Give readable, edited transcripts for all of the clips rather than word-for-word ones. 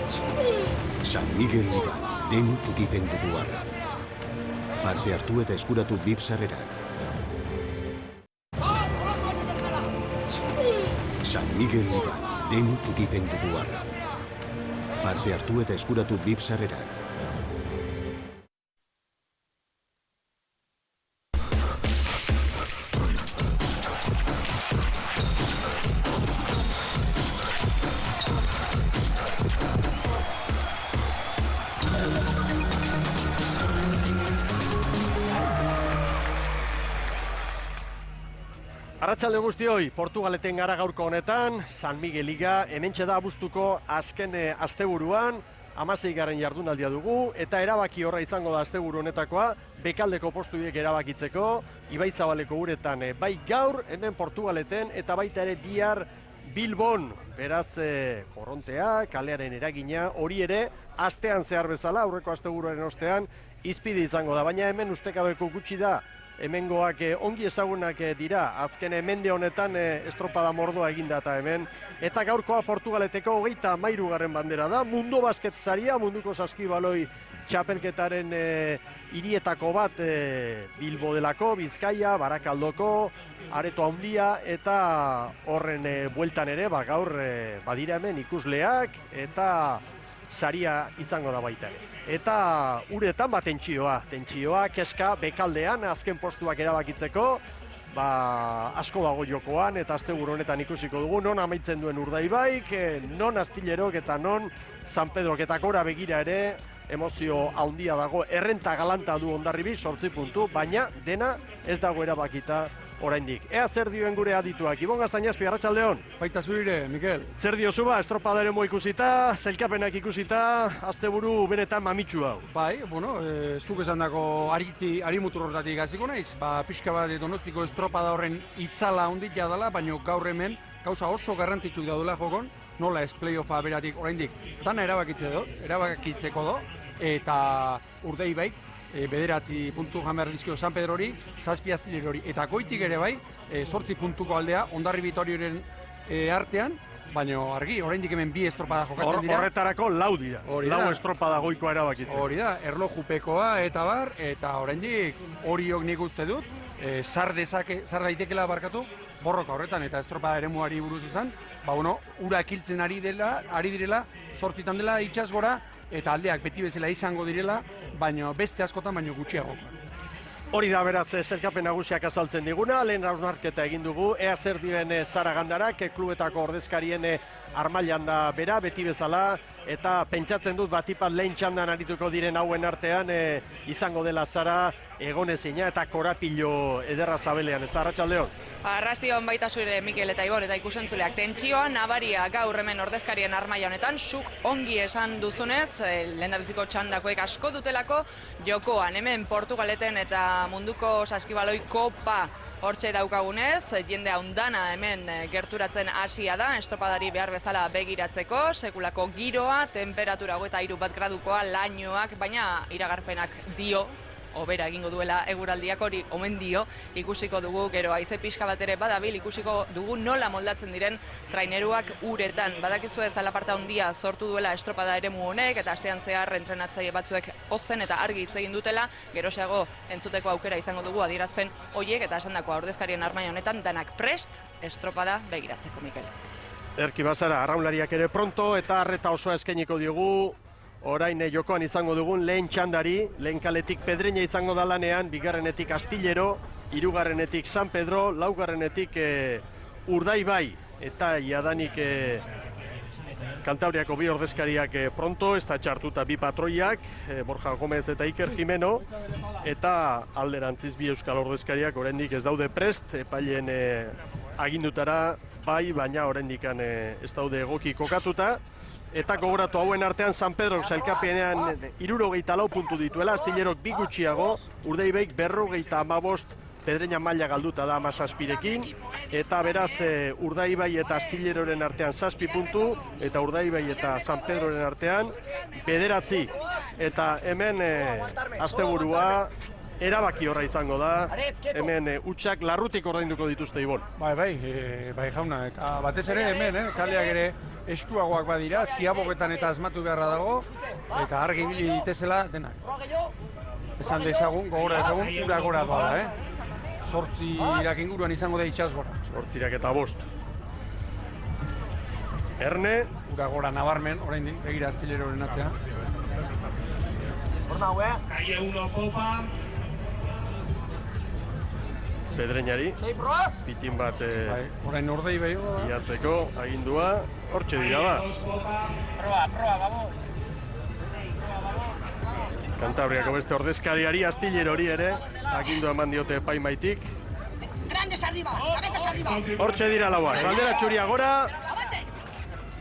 San Miguel Liga, denok egiten dugu arra. Parte hartu eta eskuratu VIP sarrerak. San Miguel Liga, denok egiten dugu arra. Parte hartu eta eskuratu VIP sarrerak. Arratsalde guztioi, Portugaleten gara gaurko honetan, San Miguel Liga, hementxe da abuztuko azken asteburuan, 16. jardunaldia dugu, eta erabaki horra izango da asteburu honetakoa, bekaldeko postuiek erabakitzeko, Ibaizabaleko uretan bai gaur, hemen Portugaleten, eta baita ere bihar Bilbon, beraz korrontea, kalearen eragina, hori ere, astean zehar bezala, aurreko asteburuaren ostean, izpide izango da, baina hemen ustekabeko gutxi da, hemengoak ongi ezagunak dira, azken mende honetan estropada mordoa eginda eta hemen. Eta gaurkoa Portugaleteko 33. bandera da, mundu basket saria, munduko saskibaloi txapelketaren hirietako bat Bilbo delako, Bizkaia, Barakaldoko, Areto Handia, eta horren bueltan ere, gaur badira hemen ikusleak, eta saria izango da baita ere. Eta uretan tentsioa, keska bekaldean azken postuak erabakitzeko, asko dago jokoan eta asteburu honetan ikusiko dugu non amaitzen duen Urdaibaik, non Astillerok eta non San Pedrok, eta gora begira ere emozio handia dago, errenta galanta du Hondarribi 8 puntu, baina dena ez dago erabakita oraindik. Ea zer dioen gure adituak. Ibon Gaztañazpi, arratsaldeon. Baita zurire, Mikel. Zer diozu estropadaren mo ikusita, sailkapenak ikusita, asteburu benetan mamitsu hau. Bai, zuk esan dako arimutur horretatik hasiko naiz. Pixka bat Donostiko estropada horren itzala handia dela, baina gaur hemen gauza oso garrantzitsuk daudela jokon, nola ez playoffa beratik oraindik dana erabakitzeko do, eta Urdaibaik bederatzi puntu jamar dizkio San Pedrori, 7 Astillerori, eta goitik ere bai, 8 puntuko aldea, Hondarribi Vitorioren artean, baina argi, oraindik hemen 2 estropada jokatzen dira. Horretarako 4 dira, 4 estropada goikoa erabakitzen. Hori da, erlojupekoa eta bar, eta oraindik horiok nik uste dut, sar daitekela barkatu, borroka horretan eta estropada eremuari buruz izan, ura ekiltzen ari direla, 8 dela itsas gora, eta aldeak beti bezala izango direla, baina beste askotan baino gutxiago. Hori da beraz sailkapen nagusiak azaltzen diguna, lehen hausnarketa egin dugu, ea zer duen Sara Gandarak, klubetako ordezkarien armailan da bera, beti bezala, eta pentsatzen dut batipat lehen txandan arituko diren hauen artean izango dela Sara egonezina eta korapilo ederra zabelean, ez da, arratsaldeon? Arrastion baita zure Mikel eta Ibon eta ikusentzuleak, tentsioa nabaria gaur hemen ordezkarien armaila honetan, zuk ongi esan duzunez, lehendabiziko txandakoek asko dutelako jokoan, hemen Portugaleten eta munduko saskibaloi kopa hortxe daukagunez, jende haundana hemen gerturatzen hasia da, estropadari behar bezala begiratzeko, sekulako giroa, temperatura 23 gradukoa, lainoak, baina iragarpenak dio, obera egingo duela eguraldiak, hori omen dio, ikusiko dugu gero haize pixka bat ere badabil, ikusiko dugu nola moldatzen diren traineruak uretan. Badakizu ez alaparta handia sortu duela estropada eremu honek, eta astean zehar entrenatzaile batzuek ozen eta argi hitz egin dutela, geroxeago entzuteko aukera izango dugu adierazpen hoiek, eta esandakoa ordezkarien armaia honetan danak prest estropada begiratzeko, Mikel. Erki bazara, arraunlariak ere pronto, eta arreta osoa eskainiko diogu, orain jokoan izango dugun lehen txandari, lehen kaletik Pedreña izango da lanean, bigarrenetik Astillero, hirugarrenetik San Pedro, laugarrenetik Urdaibai, eta jadanik Kantabriako bi ordezkariak pronto, ez da txartuta bi patroiak, Borja Gomez eta Iker Jimeno, eta alderantziz bi euskal ordezkariak oraindik ez daude prest, epaileen agindutara bai, baina oraindik ez daude egoki kokatuta. Eta gogoratu hauen artean San Pedro sailkapenean 74 puntu dituela, Astillerok 2 gutxiago, Urdaibaik 55, Pedreña maila galduta da 17rekin, eta beraz Urdaibai eta Astillerren artean 7 puntu, eta Urdaibai eta San Pedroren artean 9. Eta hemen asteburua erabaki horra izango da, hemen utxak larrutik ordainduko dituzte Ibon. Bai jauna, eta batez ere hemen, kaleak ere estuagoak badira, ziabogetan eta asmatu beharra dago, eta argi ibili ditezela denak. Esan dezagun, gogora dezagun, ura gora doa, 8 inguruan izango da itsasgora. 8 eta 5. Erne. Ura gora nabarmen, oraindik begira Astileroren atzea. Calle 1 Copa. Pedreñari. Pitin bat orain ordei behigo da. Iatzeko agindua, hortxe dira ba. Proba, vamos. Kantabriako beste ordezkariari, Astillerori ere, agindua eman diote epaimaitik. Grandes arriba, cabezas arriba. Hortxe dira lauak, bandera txuria gora.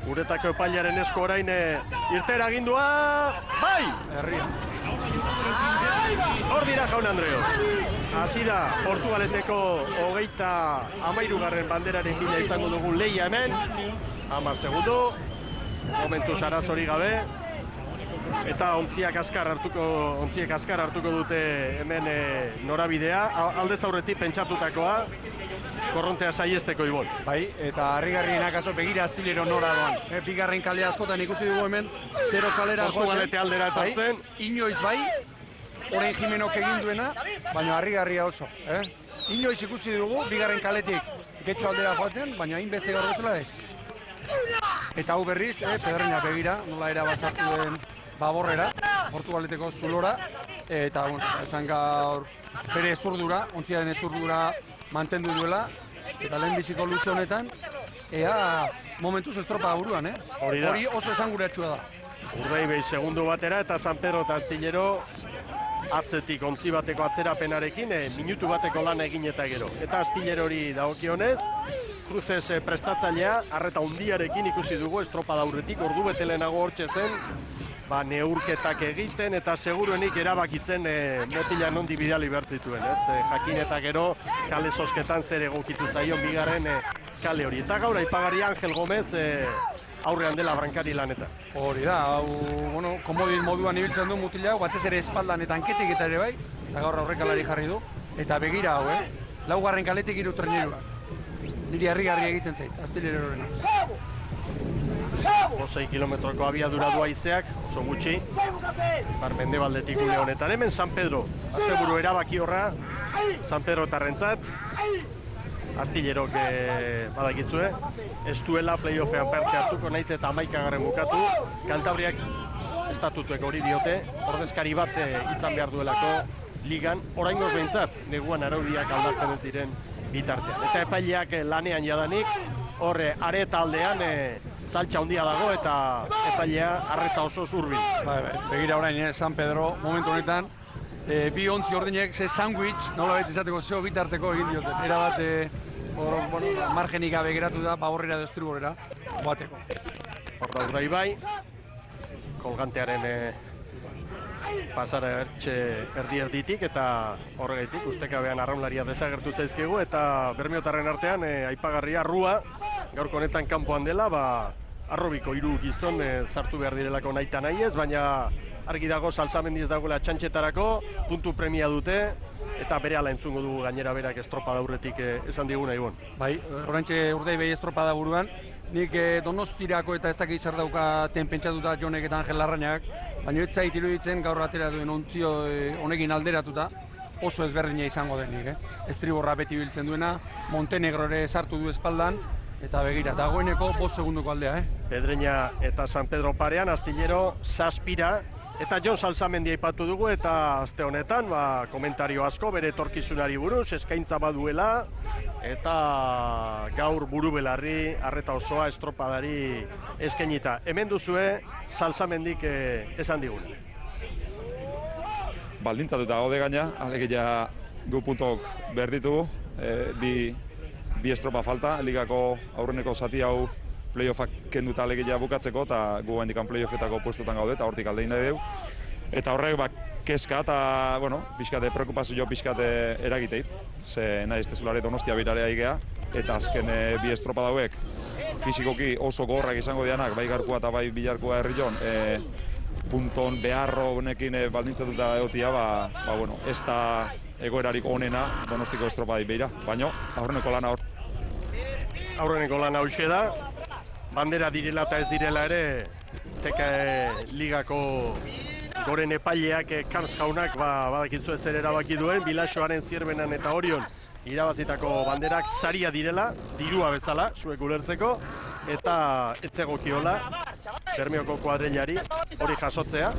Uretako epailaren esko orain irtera agindua, bai! Herrian. Hor dira jaun Andreo. Hasi da Portugaleteko 33. banderaren bila izango dugu lehia hemen. 10 segundo. Momentu sarazori gabe. Eta ontziek askar hartuko dute hemen norabidea. Aldez aurretik pentsatutakoa. Korrontea saiesteko Ibon. Bai, eta harrigarrienak aso begira Astilero nora doan. Bigarren kalea askotan ikusi dugu hemen, 0 kalera Portugalete aldera etortzen. Inoiz bai, orain Jimenok egin duena, baina harrigarria oso. Inoiz ikusi dugu, bigarren kaletik getxo aldera joaten, baina hainbeste gaur bezala ez. Eta hau berriz, Pedreña begira, nola erabazartu den Baborrera, Portugaleteko zulora, eta esan gaur bere zurdura, ontziaren zurdura mantendu duela, eta lehenbiziko luze honetan, ea momentuz estropa buruan, Hori oso esanguratsua da. Urdei segundu batera eta San Pedro eta Astillero atzetik ontzi bateko atzerapenarekin minutu bateko lan egin eta gero. Eta Astillerori dagokionez, Cruzes prestatzailea, arreta hundiarekin ikusi dugu estropada aurretik, ordu bete lehenago hortxe zen, neurketak egiten eta seguruenik erabakitzen motila nondi bidali behar zituen, jakin eta gero kale sosketan zer egokitu zaion bigarren kale hori. Eta gaur aipagarri Angel Gomez aurrean dela Brankari lanetan. Hori da, hau, komodin moduan ibiltzen du mutila hau, batez ere espaldan eta hanketik eta ere bai, eta gaur aurrekalari jarri du. Eta begira hau, laugarren kaletik 3 traineruak. Niri harrigarri egiten zait, Astilerorena. 6 kilometroko abiadura du haizeak, oso gutxi. Mendebaldetik une honetan. Hemen San Pedro, asteburu erabaki horra, San Pedro tarrentzat. Astillerok badakizue, ez duela playoffean parte hartuko, naiz eta 11. bukatu. Kantabriak estatutuek hori diote, ordezkari bat izan behar duelako ligan. Oraingoz behintzat, neguan araudiak aldatzen ez diren bitartean. Eta epaileak lanean jadanik, horre areta aldean saltxa handia dago eta epailea arreta oso zurbil. Begira orain, San Pedro, momentu honetan, bi ontzi ordinek ze sandwich, nola beti izateko zeo bitarteko egin dioten. Erabat, margenik gabe geratu da, Baborrera destriborera, joateko. Horra urdai bai, kolgantearen pasara erdi-erditik eta horregaitik ustekabean arraunlaria desagertu zaizkigu eta bermiotarren artean aipagarria Rua gaurko honetan kanpoan dela, arrobiko 3 gizon sartu behar direlako nahita nahi ez, baina argi dago Salsamendi ez dagoela txantxetarako, puntu premia dute eta berehala entzungo dugu gainera berak estropada aurretik esan diguna Ibon. Bai, oraintxe Urdei behi estropada buruan, nik Donostirako eta ez dakit zer daukaten pentsatuta Jonek eta Angel Larrañak, baina ez zait iruditzen gaur atera duen ontzio honekin alderatuta oso ezberdina izango denik. Estriborra beti biltzen duena, Montenegro ere sartu du espaldan, eta begira, dagoeneko 5 segundoko aldea. Pedreña eta San Pedro parean, Astillero 7 eta Jon Salsamendi aipatu dugu eta aste honetan komentario asko bere etorkizunari buruz, eskaintza baduela eta gaur buru belarri, arreta osoa estropadari eskainita. Hemen duzue Salsamendik esan digun. Baldintzatuta gaude gaina, alegia gu puntok behar ditugu, bi estropa falta, ligako aurreneko zati hau playoffak kenduta alegia bukatzeko eta gu hendikan playoffetako puestotan gaude eta hortik aldein nahi dugu. Eta horrek keska eta, pixkate, preokupazio pixkate eragiteit, ze nahi ez tezulare Donostia birarea igea, eta azken bi estropa dauek fizikoki oso gorrak izango dianak, bai Garkua eta bai Bilarkoa Herrion, punton beharro honekin baldintzatuta egotia, bueno, ez da egoerarik onena Donostiko estropadei beira, baina aurreneko lana hor. Aurreneko lana hoxe da, bandera direla eta ez direla ere, TK Ligako goren epaileak Kams jaunak badakitzu ez ere erabaki duen, Bilaxoaren Zierbenan eta Orion irabazitako banderak saria direla, dirua bezala, zuek ulertzeko, eta etzegokiola Bermeoko kuadrilari hori jasotzea.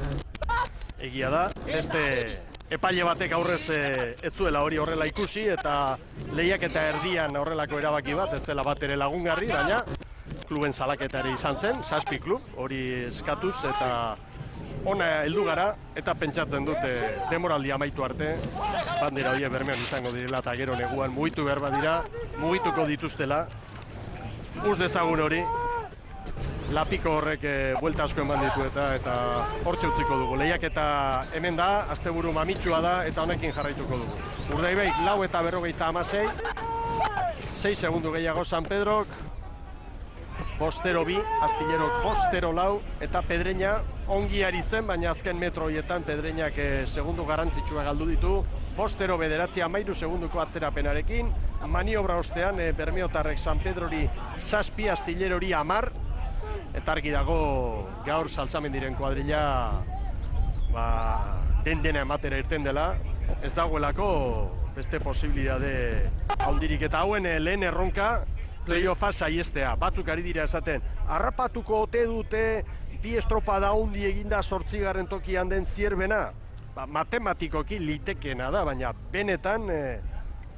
Egia da, beste epaile batek aurrez ez zuela hori horrela ikusi eta lehiak eta erdian horrelako erabaki bat, ez dela bat ere lagungarri, baina kluben salaketari izan zen, 7 klub, hori eskatuz eta ona heldu gara eta pentsatzen dute demoraldia amaitu arte bandera horiek Bermeon izango direla eta gero neguan mugitu behar badira, mugituko dituztela. Uz dezagun hori, lapiko horrek buelta asko eman ditu eta hortxe utziko dugu. Lehiaketa hemen da, asteburu mamitsua da eta honekin jarraituko dugu. Urdaibai 4:56, 6 segundu gehiago San Pedrok, 5:02, Astillerok 5:04 eta Pedreña ongi ari zen, baina azken metro horietan Pedreñak segundu garrantzitsua galdu ditu. 5:09, 13 segunduko atzerapenarekin, maniobra ostean Bermeotarrek San Pedrori 7, Astillerori 10, eta argi dago gaur Salzamendiren kuadrilla dena ematera irten dela, ez dagoelako beste posibilitate handirik eta hauen lehen erronka playoffa saiestea. Batzuk ari dira esaten, harrapatuko ote dute bi estropada handi eginda 8. tokian den Zierbena. Matematikoki litekeena da, baina benetan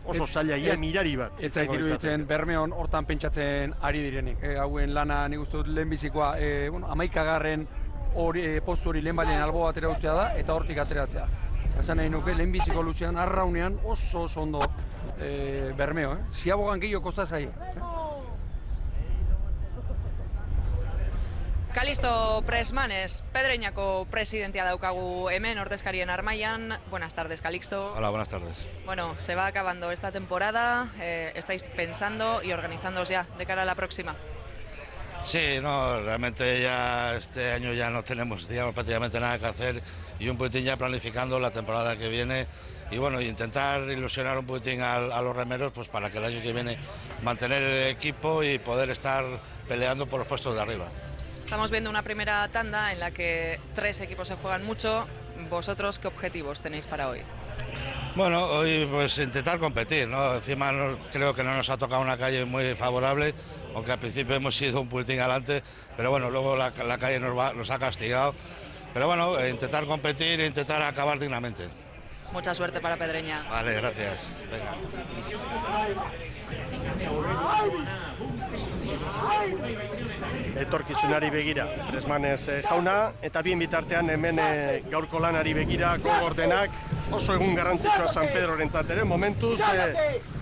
oso zaila ia mirari bat. Ez zait iruditzen Bermeon hortan pentsatzen ari direnik. Hauen lana nik uste dut lehenbizikoa 11. Postu hori lehenbailen albo batera utzea da eta hortik ateratzea. Esan nahi nuke lehenbiziko luzean, arraunean oso ondo Bermeo. Ziabogan gehiago kosta zaio. Calixto Presmanes, Pedreñako presidentea daukagu hemen, ordezkarien armaian. Buenas tardes, Calixto. Hola, buenas tardes. Bueno, se va acabando esta temporada, estáis pensando y organizándoos ya de cara a la próxima. Sí, no, realmente ya este año ya no tenemos, digamos, prácticamente nada que hacer y un poquitín ya planificando la temporada que viene y bueno, intentar ilusionar un poquitín a los remeros pues para que el año que viene mantener el equipo y poder estar peleando por los puestos de arriba. Estamos viendo una primera tanda en la que 3 equipos se juegan mucho. ¿Vosotros qué objetivos tenéis para hoy? Bueno, hoy pues intentar competir, ¿no? Encima creo que no nos ha tocado una calle muy favorable, aunque al principio hemos ido un poquitín adelante, pero bueno, luego la calle nos ha castigado. Pero bueno, intentar competir e intentar acabar dignamente. Mucha suerte para Pedreña. Vale, gracias. Venga. Etorkizunari begira, Presmanes jauna, eta bien bitartean hemen gaurko lanari begira gogordenak oso egun garrantzitsua San Pedrorentzat ere. Momentuz,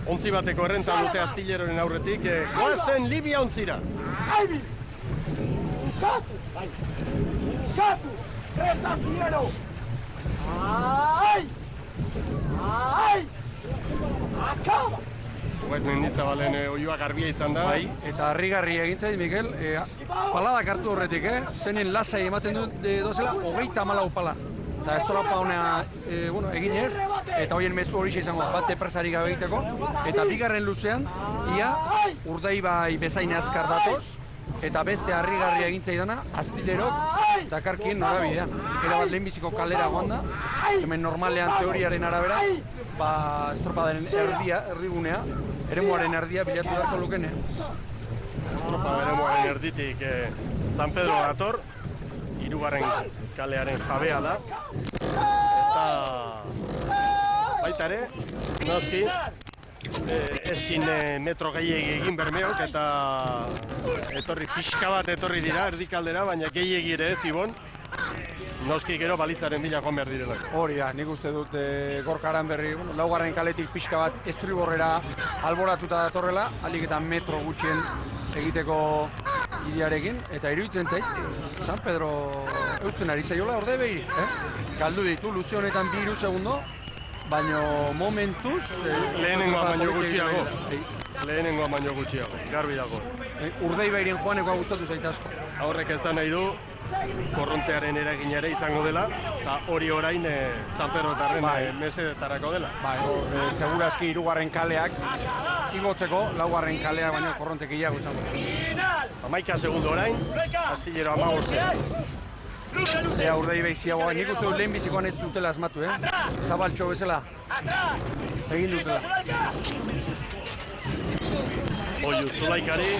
ontzi bateko errenta dute Astilleroren aurretik, goazen Libia ontzira. Katu! Prest Astillero! Ai! Akaba! Guaiz Mendizabalen oioa garbia izan da. Bai, eta harrigarri egin zait, Mikel, paladak hartu horretik, zenen lasai ematen dozela, 34 pala. Eta ez tola paunea eginez, eta horien mezu hori izango bat depresarik gabe egiteko. Eta bigarren luzean, ia Urdaibai bezain azkar datoz, eta beste harrigarria egin zaidana, Astillerok dakarkien norabidean. Era bat lehenbiziko kalera joan da, hemen normalean teoriaren arabera, estropadaren erdigunea, eremuaren erdia bilatu dako lukene. Estropada eremuaren erditik San Pedro dator, 3. kalearen jabea da. Eta baita ere, noski, ezin metro gehiegi egin Bermeok eta pixka bat etorri dira erdikaldera, baina gehiegi ere ez Ibon. Noski gero balizaren bila joan behar direlak. Hori da, nik uste dut Gorkaran berri, 4. kaletik pixka bat estriborrera alboratuta datorrela, alik eta metro gutxien egiteko idearekin, eta iruditzen zait, San Pedro eusten ari zaiola Urdaibai, galdu ditu, luze honetan 2 segundo, baina momentuz... Lehenengoa baino gutxiago, garbi dago. Urdaibairen joanekoa gustatu zait asko. Horrek esan nahi du, korrontearen eragina ere izango dela, eta hori orain San Pedrotarren mesedetarako dela. Segurazki hirugarren kaleak igotzeko, laugarren kaleak baino korrontek gehiago izango. 11 segundo orain, Astillero 15. Ea Urdaibai ziagoa, nik uste dut lehen bizikoan ez dutela asmatu, Zabaltxo bezala egin dutela. Oiu, Zulaikari,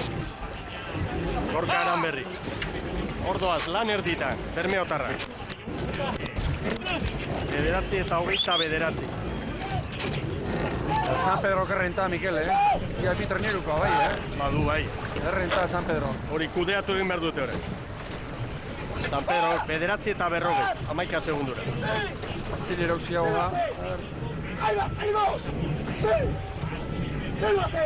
Gorka Aranberri. Ordoaz, lan erditan, Bermeotarrak. 9 eta 29. San Pedro kerrenta, Mikel, Ia bi trenerukoa bai, Badu bai. Errenta San Pedro. Hori kudeatu egin behar dute horren. San Pedro, 9 eta 40, 11 segundura. Astillero ziagoa. ¡Ahí va, seguimos! ¡Sí! ¡Délate!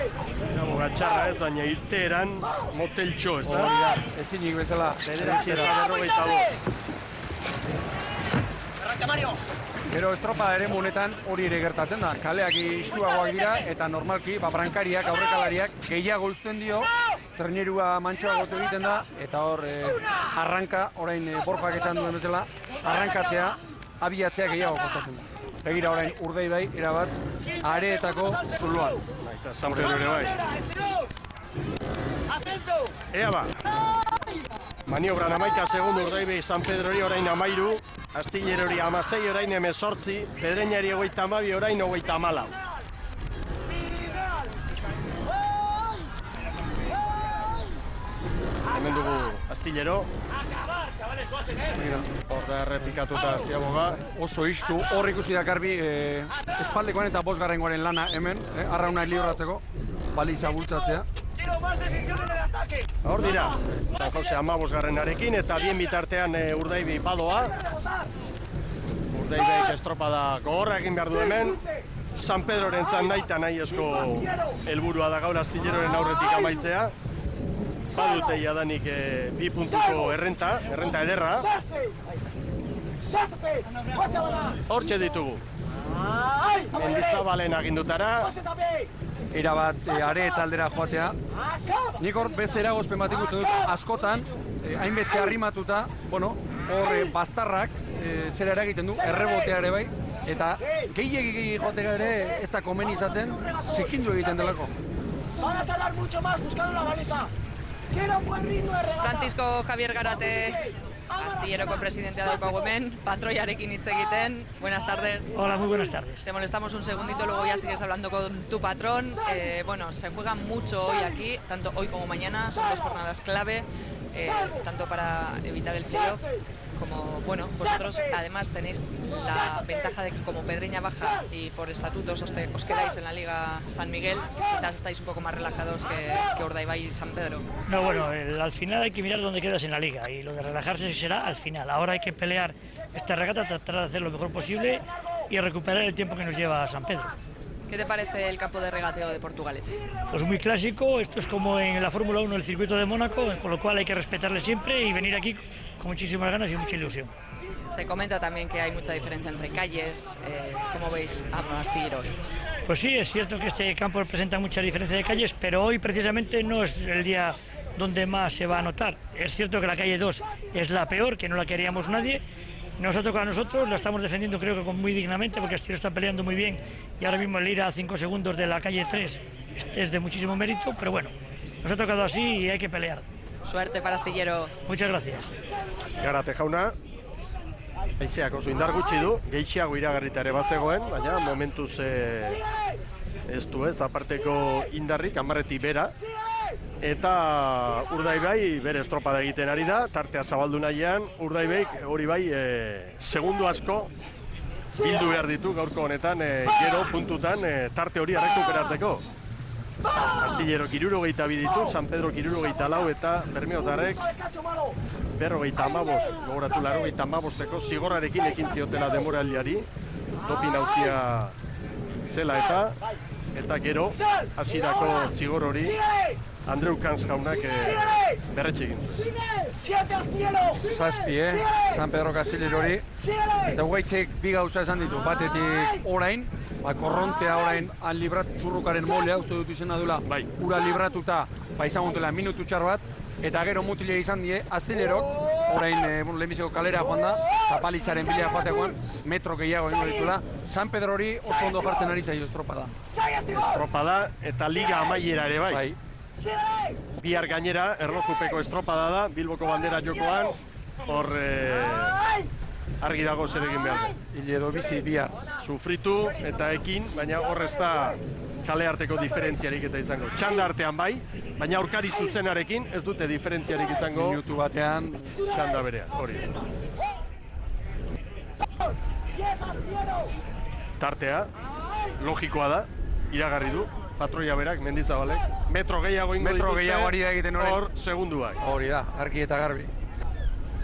Erago gatxarra ez, baina irteeran moteltxo, ez da? Hori da, ezinik bezala. 9 eta 45. ¡Arranca, Mario! Gero estropada ere honetan hori ere gertatzen da. Kaleak istuagoak dira eta normalki brankariak, aurrekalariak gehiago uzten dio. Trenerua mantxoagotu egiten da eta hor arranka, orain Borjak esan duen bezala, arrankatzea, abiatzea gehiago kostatzen da. Begira orain Urdaibai erabat areetako zuluan. Eta San Pedro ere bai. Ea ba. Maniobran 11 segundu Urdaibai San Pedrori orain 13, Astillerori 16 orain 18, Pedreñari 22 orain 24. Hemen dugu Astillero. Hor da errepikatuta ziaboga. Oso istu, hor ikusi da garbi espaldekoan eta bosgarrengoaren lana hemen, arrauna libratzeko, baliza bultzatzea. Hor dira, San Jose 15-arekin eta bien bitartean Urdaibai badoa. Urdaibaik estropada gogorra egin behar du hemen. San Pedroren zandaita nahi esko helburua da gaur Astilleroren aurretik amaitzea. Badute jadanik 2 puntuko errenta ederra. Hortxe ditugu. Mendizabalen agindutara. Erabat are eta aldera joatea. Nik hor beste eragozpen bat ikusten dut askotan, hainbeste arrimatuta, hor bastarrak zera eragiten du, errebotea ere bai, eta gehiegi joatea ere ez da komeni izaten, zikindu egiten delako. Van a tardar mucho más buscando la baliza. Quiero un buen ritmo de regata. Francisco Javier Garate, Astilleroko presidentea daukagu hemen, patroiarekin hitz egiten. Buenas tardes. Hola, muy buenas tardes. Te molestamos un segundito, luego ya sigues hablando con tu patrón. Bueno, se juega mucho hoy aquí, tanto hoy como mañana, son 2 jornadas clave, tanto para evitar el playoff, como, bueno, vosotros además tenéis la ventaja de que como Pedreña baja y por estatutos os quedáis en la Liga San Miguel, quizás estáis un poco más relajados que Urdaibai y San Pedro. No, bueno, al final hay que mirar dónde quedas en la Liga y lo de relajarse será al final. Ahora hay que pelear esta regata, tratar de hacer lo mejor posible y recuperar el tiempo que nos lleva a San Pedro. ¿Qué te parece el campo de regateo de Portugalete? Pues muy clásico, esto es como en la Fórmula 1 el circuito de Mónaco, con lo cual hay que respetarle siempre y venir aquí con muchísimas ganas y mucha ilusión. Se comenta también que hay mucha diferencia entre calles. ¿Cómo veis a Astillero hoy? Pues sí, es cierto que este campo presenta mucha diferencia de calles, pero hoy precisamente no es el día donde más se va a notar. Es cierto que la calle 2 es la peor, que no la queríamos nadie. Nos ha tocado a nosotros, la estamos defendiendo creo que muy dignamente porque Astillero está peleando muy bien y ahora mismo el ir a 5 segundos de la calle 3 es de muchísimo mérito, pero bueno, nos ha tocado así y hay que pelear. Suerte para Astillero. Muchas gracias. Garate jauna, haizeak oso indar gutxi du, gehiago iragarrita ere bazegoen, baina momentuz ez du ez, aparteko indarrik, 10 bera. Eta Urdaibai bere estropada egiten ari da, tartea zabaldu nahian, Urdaibaik hori bai segundu asko bildu behar ditu gaurko honetan, gero puntutan tarte hori errekuperatzeko. Astillero 62 ditu, San Pedro 64 eta Bermeotarrek 55, gogoratu 85eko zigorrarekin ekin ziotela denboraldiari, dopin auzia zela eta gero hasierako zigor hori Andreu Kans jaunak berretxe egin. Zazpi, San Pedro Castillerori. Eta guaitzek bi gauza esan ditu. Batetik orain, korrontea orain zurrukaren molea, uste dut izena dula, ura libratuta, izan gontela minutu txar bat, eta gero mutile izan die, Aztilerok, orain lehenbiziko kalera joan da, eta Palizaren bilea joatekoan, metro gehiago egin ditula, San Pedro hori oso ondo jartzen ari zaio estropada. Estropada eta liga amaiera ere bai. Bihar gainera, erlojupeko estropada da, Bilboko bandera jokoan, hor argi dago zer egin behar da. Hile edo bizi bihar. Sufritu eta ekin, baina hor ez da kale arteko diferentziarik eta izango. Txanda artean bai, baina aurkari zuzenarekin ez dute diferentziarik izango. Minutu batean, txanda berean, hori. Tartea, logikoa da, iragarri du, patroia berak, Mendizabalek. Metro gehiago ingo dituzte, gehiago ari da egiten hor segunduak. Hori da, argi eta garbi.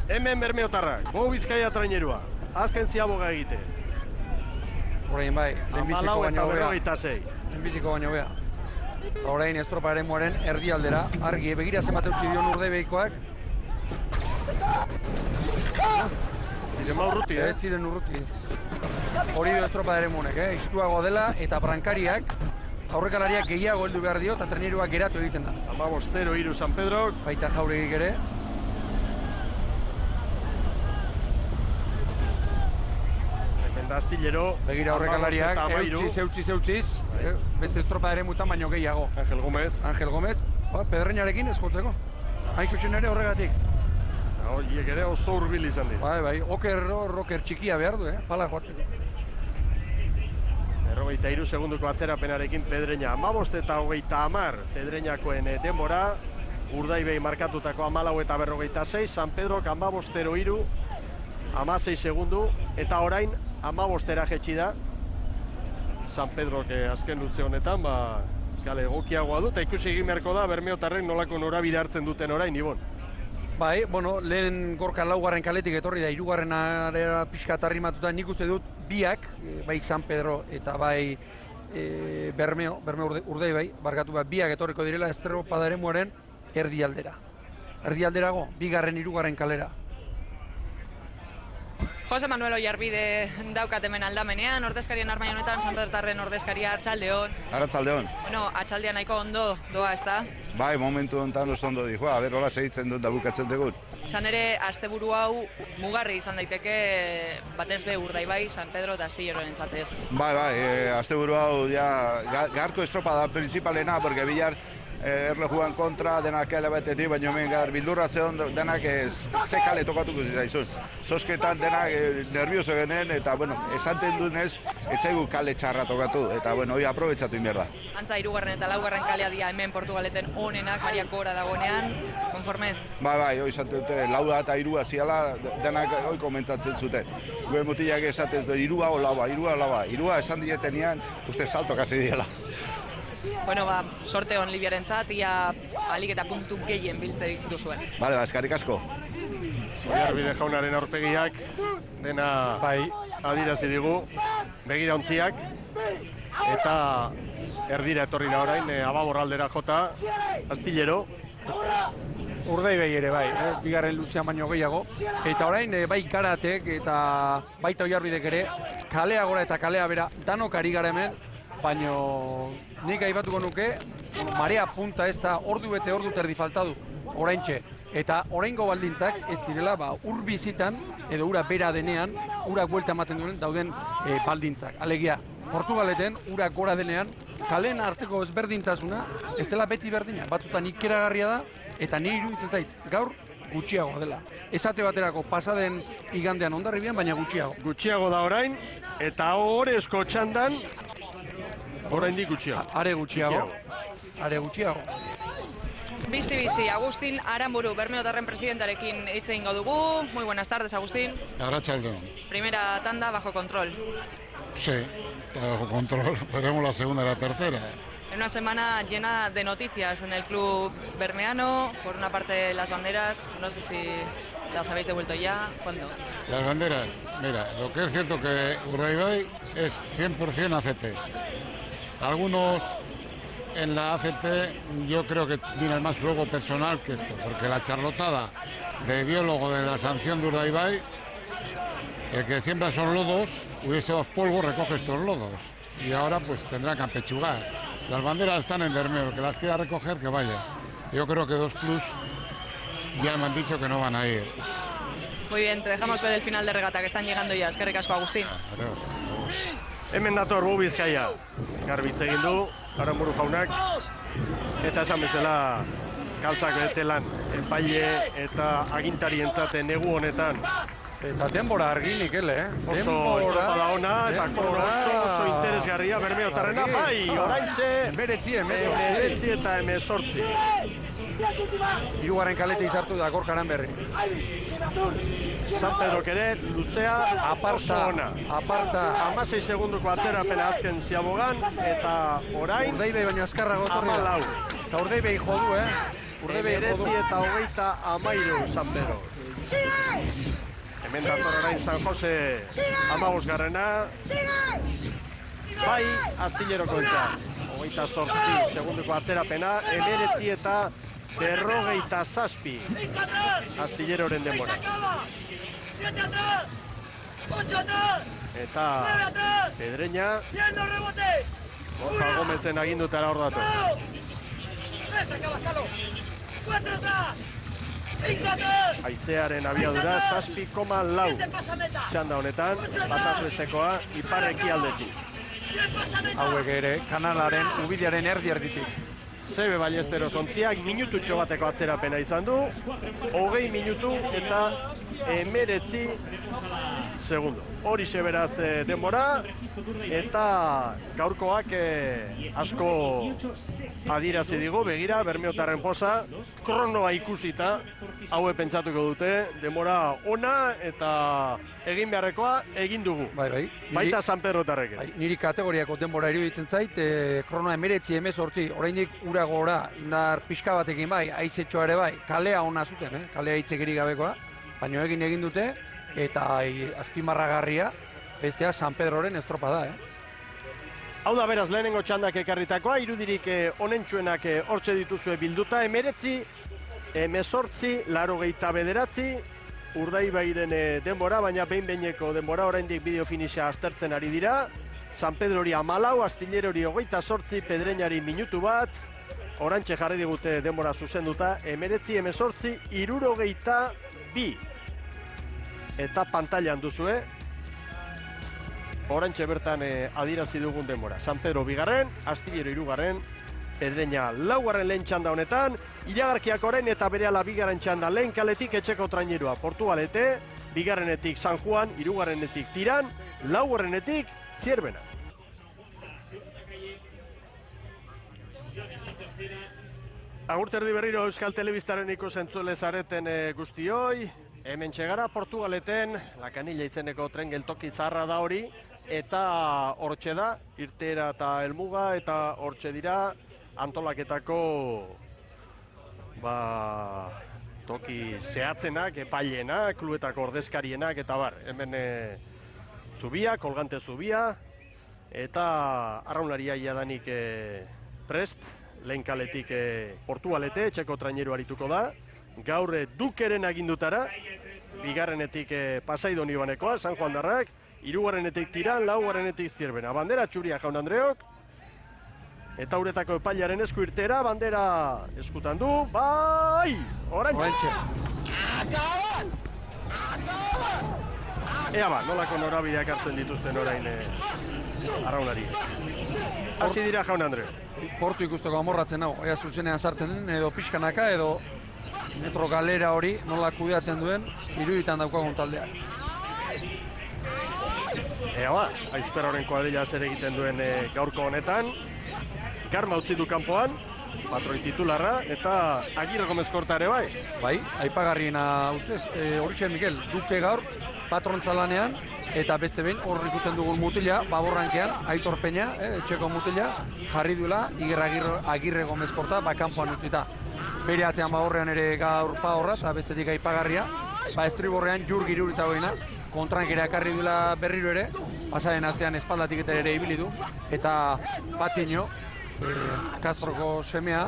Hemen Bermeotarrak, Go Bizkaia trainerua, azken ziaboga egite. Orain bai, lehenbiziko baino hobea. 46. Lehenbiziko baino hobea. Orain estropa eremuaren erdialdera, argi, begira zenbat eutsi dion Urdaibaikoak. Ziren urruti, Ez ziren urruti. Hori dio estropa eremunek, istuago dela eta brankariak, aurrekalariak gehiago heldu behar dio eta traineruak geratu egiten da. 15-3 San Pedrok. Baita Jauregik ere. Astillero, begira aurrekalariak, eutziz, beste estropa ere mutan baino gehiago. Angel Gomez, Pedreñarekin eskoltzeko. Hain zuzen ere horregatik. Horiek ere oso hurbil izan dira. Bai, roker txikia behar du, pala joateko. 43 segunduko atzerapenarekin Pedreña 15 eta 30 Pedreñakoen denbora. Urdaibai markatutako 14 eta 46, San Pedrok 15-3, 16 segundu, eta orain 15-era jetxi da. San Pedrok azken luze honetan, kale egokiagoa du, eta ikusi egin beharko da Bermeotarrek nolako norabide hartzen duten orain, Ibon. Bai, lehen gorka laugarren kaletik etorri da, hirugarren arera pixka tarrimatuta, nik uste dut biak, bai San Pedro eta bai Bermeo Urdaibai, barkatu biak etorriko direla estropada eremuaren erdialdera. Erdialderago, bigarren, hirugarren kalera. Jose Manuel Oiarbide daukat hemen aldamenean, ordezkarien armaio honetan, San Pedrotarren ordezkaria Arratsaldeon. Arratsaldeon. Atxaldean nahiko ondo doa, ez da? Bai, momentu honetan oso ondo dijoa, hola segitzen dut da bukatzen dugun. Izan ere, asteburu hau mugarri izan daiteke, batez be Urdaibai, San Pedro eta Astilleroen entzatez. Bai, asteburu hau garko estropa da principalena, porque Villar erlojuan kontra, denak elebetetik, baina hemen gar bildurra zehon denak zekale tokatuko zitzaizun. Zosketan denak nervioso genen, eta, esanten dunez, etzaigu kale txarra tokatu, eta, hori aprobetsatu inberda. Antza, hirugarren eta laugarren kalea dira hemen Portugaleten onenak, Mariak gora dagoenean, konforme? Bai, hori esaten dute, laua eta irua ziala, denak hori komentatzen zuten. Gure mutilak esaten dut, irua o laua, irua esan dietenean, uste salto kasi diela. Sorte hon Libiaren zat, ia alik eta puntu gehien biltzerik duzuen. Bale, eskarrik asko. Oiarbide jaunaren aurpegiak, dena adirazi digu, begira ontziak, eta erdira etorri da orain, ababorraldera jota, Astillero. Urdaibai ere bai, bigarren luzean baino gehiago. Eta orain bai Karatek eta baita Oiarbidek ere, kalea gora eta kalea bera, danok ari gara hemen, baina nik aipatuko nuke, marea punta ez da ordu bete ordu terdi faltadu, oraintxe. Eta oraingo baldintzak ez direla ur bizitan, edo ura bera denean, urak buelta ematen duen dauden baldintzak. Alegia, Portugaleten urak gora denean, kalen arteko ezberdintasuna, ez dela beti berdina. Batzutan ikeragarria da, eta nire iruditzen zait, gaur gutxiago dela. Esate baterako pasaden igandean Hondarribian, baina gutxiago. Gutxiago da orain, eta horrezko txandan, oraindik gutxiago. Are gutxiago. Bizi, Agustín Aramburu, Bermeotarren presidentarekin hitz egingo dugu. Muy buenas tardes, Agustín. Arratsaldeon. Primera tanda bajo control. Sí, bajo control. Veremos la segunda y la tercera. En una semana llena de noticias en el club bermeano. Por una parte, las banderas, no sé si las habéis devuelto ya. ¿Cuándo? Las banderas, mira, lo que es cierto que Urdaibai es 100% ACT. Algunos en la ACT yo creo que viene más luego personal que esto, porque la charlotada de biólogo de la sanción de Urdaibai, el que siembra esos lodos, hubiese dos polvos, recoge estos lodos, y ahora pues tendrá que ampechugar. Las banderas están en Bermeo, el que las quiera recoger que vaya. Yo creo que 2 Plus ya me han dicho que no van a ir. Muy bien, te dejamos ver el final de regata, que están llegando ya. Eskerrik asko, Agustín. Hemen dator Bu Bizkaia. Garbitze egin du, Aranburu jaunak. Eta esan bezala, galtzak betelan, epaile eta agintarientzat negu honetan. Eta denbora argi, Mikel, Oso estropada ona, eta oso interesgarria, Bermeotarrena, bai, oraintxe, Beretzi eta 18. Hirugarren kaletik sartu da Gorkaran berri. San Pedrok ere, luzea, oso ona. Aparta. 16 segunduko atzerapena azken ziabogan, eta orain, Urdeibei baino azkarrago etorri da. 14. Eta Urdeibei jodu, Urdeibei jodu. 19 eta 23 San Pedro. Hemen dator orain San Jose 15garrena. Bai, Astilleroko entzat. 28 segunduko atzerapena, 19 eta 57. Astilleraren denbora. Eta Pedreña Borja Gomezen agindutara hor datu. Haizearen abiadura 7,4 txanda honetan, bataz bestekoa ipar-ekialdetik. Hauek ere, kanalaren, ubidearen erditik. Sebe Ballesteros ontziak minututxo bateko atzerapena izan du, 20 minutu eta 19 segundo. Horixe beraz denbora, eta gaurkoak asko adirazi digu, begira, Bermeotarren poza, kronoa ikusita, haue pentsatuko dute, denbora ona eta egin beharrekoa egin dugu. Bai. Baita San Pedrotarrek. Bai, niri kategoriako denbora iruditzen zait, kronoa 19 oraindik ura gora, indar pixka batekin bai, aizetxoa ere bai, kalea ona zuten, kalea hitzekirik gabekoa, baina egin dute, eta azpimarragarria, bestea San Pedroren estropada, Hau da beraz lehenengo txandak ekarritakoa, irudirik onentsuenak hortxe dituzue bilduta, 19, 18, 89, Urdaibairen denbora, baina behin-behineko denbora, oraindik bideo finixa aztertzen ari dira, San Pedrori 14, Astillerori 28, Pedreñari minutu bat, orantxe jarri digute denbora zuzenduta, 19, 18, 62. Eta pantailan duzue, orantxe bertan adirazi dugun denbora. San Pedro bigarren, Astillero hirugarren, Pedreña laugarren lehen txanda honetan, iragarkiak orain eta berehala bigarren txanda lehen kaletik etxeko trainerua. Portugalete, bigarrenetik San Juan, hirugarrenetik Tiran, laugarrenetik Zierbena. Agurterdi berriro Euskal Telebistaren ikusentzule zareten guztioi, hemen txegara Portugaleten, Lakanilla izeneko tren geltoki zaharra da hori, eta hortxe da, irteera eta helmuga, eta hortxe dira antolaketako toki zehatzenak, epaileenak, kluetako ordezkarienak, eta bar, hemen zubia, kolgante zubia, eta arraunlaria iadanik prest, lehen kaletik Portugalete, etxeko traineru arituko da, gaur Dukeren agindutara, bigarrenetik Pasaidon Ibanekoa, San Juan Darrak, hirugarrenetik Tiran, laugarrenetik Zierbena. Bandera txuria Jaun Andreok, eta uretako epailaren esku irtera, bandera eskutan du, bai! Orantxe! Ea ba, nolako norabideak hartzen dituzten orain arraunari. Hasi dira Jaun Andreok. Portu ikusteko amorratzen hau, ea zuzenean sartzen den, edo pixkanaka, edo metro galera hori nola kudeatzen duen, iruditan daukagun taldeak. Ea ba, Aizperroren kuadrilla zer egiten duen gaurko honetan. Garma utzi du kanpoan, patroi titularra, eta Agirre Gomez Korta ere bai. Bai, aipagarriena ustez, horixe Mikel, Duke gaur, patrontza-lanean, eta beste behin hor ikusten dugun mutila, Baborrankean, Aitor Peña, etxeko mutila, jarri duela, Agirre Gomez Korta, kanpoan utzita. Bere atzean Baborrean ere gaur horra, eta bestetik aipagarria, estriborrean Jurgi Irurita hogeina, kontrank ere akarri duela berriro ere, pasaren astean espaldatik eta ere ibili du, eta Patiño, Castroko semea,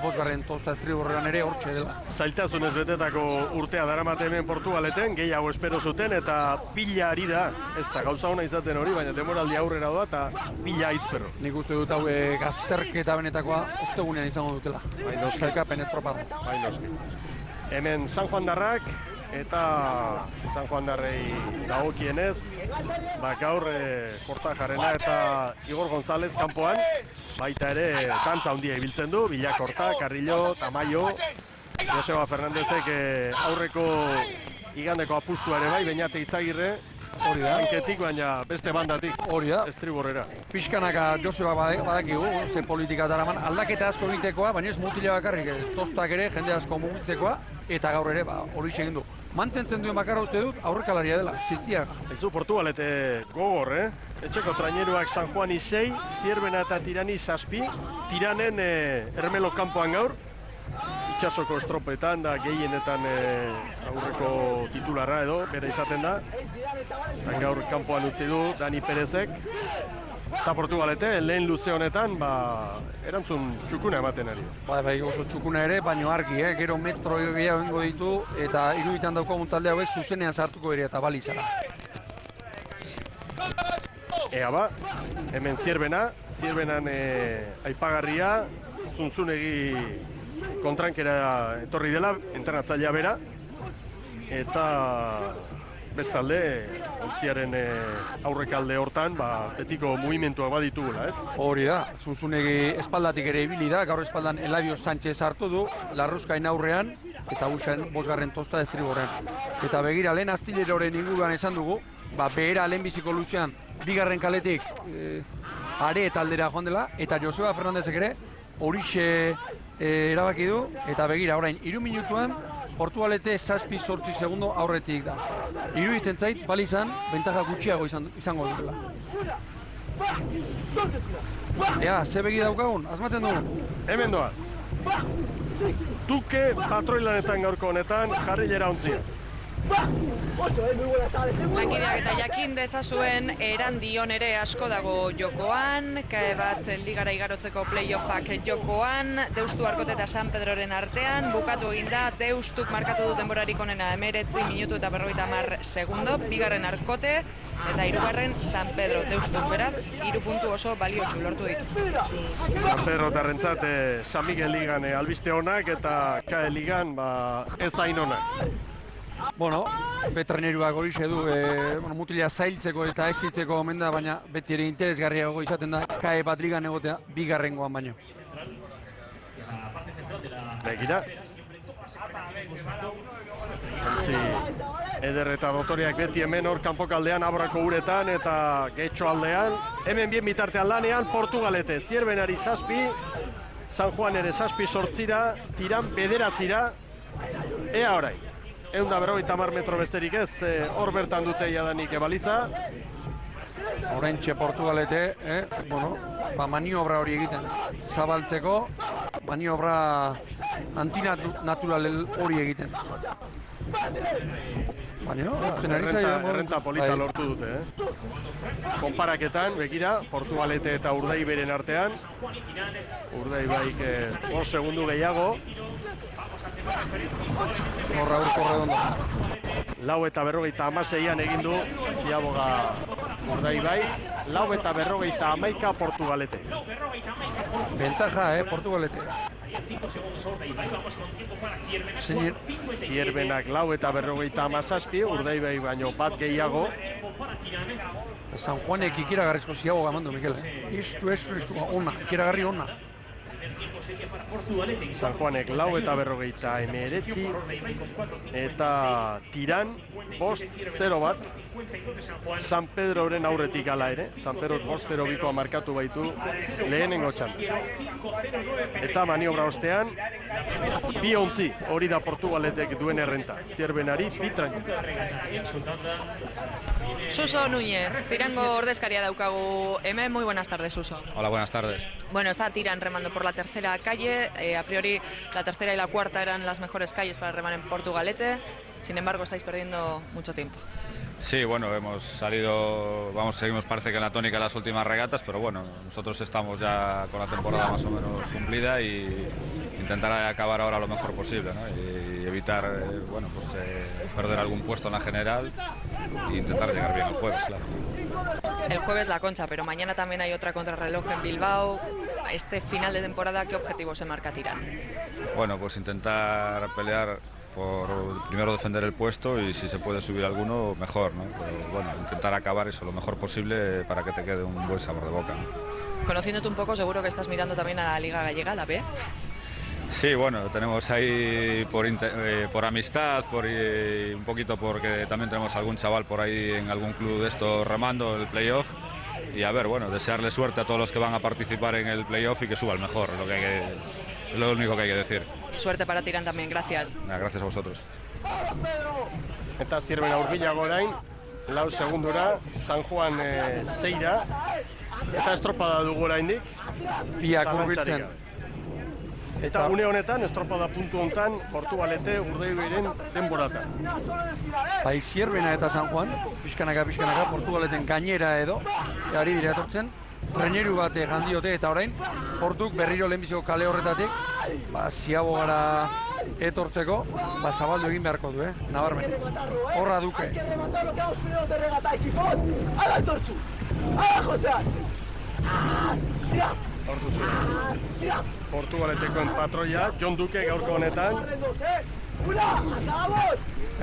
bosgarren tosta estriborrean ere hortxe dela. Zailtasunez betetako urtea daramate hemen Portugaleten, gehiago espero zuten eta pila ari da. Ez da gauza hona izaten hori, baina demoraldi aurrera doa eta pila Aizperro. Nik uste dut hau gazterketa benetakoa ostegunean izango dutela. Bai noski. Elkapen estropada. Bai noski. Hemen San Juandarrak eta San Juandarrei dagokienez, gaur Kortajarena eta Igor González kanpoan, baita ere dantza handia ibiltzen du, Bilakorta, Carrillo, Tamayo, Joseba Fernandezek aurreko igandeko apustua ere bai, Beñate Itzagirre, hori da. Hanketik, baina beste bandatik, hori da. Estriborrera. Pixkanaka Joseba badakigu, ze politika daraman, aldaketa asko egitekoa, baina ez mutila bakarrik, tostak ere, jende asko mugitzekoa, eta gaur ere, hori egin du. Mantentzen duen bakarra uste dut, aurrekalaria dela, Ziztiaga. Entzu Portugalete gogor, Etxeko traineruak San Juani 6, Zierbena eta Tirani 7, Tiranen Ermelo kanpoan gaur, itxasoko estropetan da gehienetan aurreko titularra edo, bere izaten da. Eta gaur kanpoan utzi du Dani Perezek. Eta Portugalete, lehen luze honetan, erantzun txukuna ematen ari. Bai, oso txukuna ere, baino argi, gero metro gehiago ingo ditu, eta iruditan daukagun talde hauek zuzenean sartuko ere eta balizara. Ea hemen Zierbenan aipagarria, Zunzunegi kontrankera etorri dela, entrenatzailea bera, eta bestalde, ontziaren aurrekalde hortan, betiko mugimenduak baditugula, ez? Hori da, Zunzunegi espaldatik ere ibili da, gaur espaldan Eladio Sánchez hartu du, Larruskain aurrean, eta Buxen bosgarren tosta Estriborrean. Eta begira, lehen Astileroren inguruan esan dugu, behera lehen biziko luzean, bigarren kaletik are eta aldera joan dela, eta Joseba Fernandezek ere, horixe erabaki du, eta begira, orain, 3 minutuan, Portugalete 7-8 segundo aurretik da. Iruditzen zait, balizan, bentaja gutxiago izango dutela. Ea, ze begi daukagun, asmatzen dugu? Hemen doaz. Duke patroilanetan gaurko honetan jarrilera ontzia. Lankideak eta jakin dezazuen Erandion ere asko dago jokoan, bat ligara igarotzeko playoffak jokoan, Deustu Arkote eta San Pedroren artean, bukatu egin da, Deustuk markatu du denborarik onena 19 minutu eta 50 segundo, bigarren Arkote eta hirugarren San Pedro. Deustuk beraz, 3 puntu oso baliotsu lortu ditu. San Pedro tarrentzat San Miguel Ligan albiste honak eta KE Ligan ez hain honak. Bueno, betreneruak hori du, mutila zailtzeko eta ezitzeko omen da, baina beti ere interesgarriago izaten da KE bat ligan egotea bigarrengoan baino. Begira. Eder eta Dotoriak beti hemen hor kanpokaldean aborrako uretan eta getxo aldean. Hemen bien bitartean lanean Portugalete, Zierbenari 7, San Juan ere 7-8, Tiran 9. Ea orain. 150 metro besterik ez, hor bertan dute jadanik baliza. Horrentxe Portugalete, maniobra hori egiten. Zabaltzeko, maniobra antinatural hori egiten. Baina, errenta polita lortu dute, Konparaketan, begira, Portugalete eta Urdaiberen artean. Urdaibaik 5 segundu gehiago. Horra urko redondo. 4:56 egin du Ziaboga Urdaibai, 4:11 Portugalete. Ventaja, Portugalete. Zierbenak 4:57, Urdaibai baino bat gehiago. San Juanek ikiragarrizko Ziaboga mandu, Mikel. Istu, ona, ikiragarri ona. San Juanek 4:59 eta Tiran 5-0 San Pedroren aurretik ala ere. San Pedro 5-0 markatu baitu lehenengo txan. Eta maniobra ostean 2-11 hori da Portugaletek duen errenta. Zierbenari 2 Suso Núñez, Tirango ordezkaria daukagu hemen. Muy buenas tardes, Suso. Hola, buenas tardes. Bueno, está Tiran remando por la tercera calle. A priori, la tercera y la cuarta eran las mejores calles para remar en Portugalete. Sin embargo, estáis perdiendo mucho tiempo. Sí, bueno, seguimos parece que en la tónica de las últimas regatas, pero bueno, nosotros estamos ya con la temporada más o menos cumplida y intentar acabar ahora lo mejor posible, ¿no? Y evitar, perder algún puesto en la general e intentar llegar bien el jueves, claro. El jueves la Concha, pero mañana también hay otra contrarreloj en Bilbao. Este final de temporada, ¿qué objetivo se marca Tirán? Bueno, pues intentar pelear por primero defender el puesto y si se puede subir alguno, mejor, ¿no? Pero, bueno, intentar acabar eso lo mejor posible para que te quede un buen sabor de boca, ¿no? Conociéndote un poco, seguro que estás mirando también a la Liga Gallega, la B. Sí, bueno, tenemos ahí por amistad, un poquito porque también tenemos algún chaval por ahí en algún club de estos remando el playoff. Y a ver, bueno, desearle suerte a todos los que van a participar en el playoff y que suba el mejor, lo único que hay que decir. Suerte para Tirán también, gracias. Gracias a vosotros. Eta Zierbena hurbilago orain, lau segundura, San Juan seira, eta estropada dugu oraindik. Biak hurbiltzen. Eta une honetan, estropada puntu honetan, Portugalete Urdaibaien denboratan. Bai, Zierbena eta San Juan, pixkanaka, Portugaleten gainera edo, ari dira etortzen, treneru bat jandiote eta orain, Portuk berriro lehenbiziko kale horretatik, Ziabogara etortzeko, zabaldu egin beharko du, nabarmen. Horra duke. Hortu zuen. Portugaletekoen patroia, Jon Duke gaurko honetan.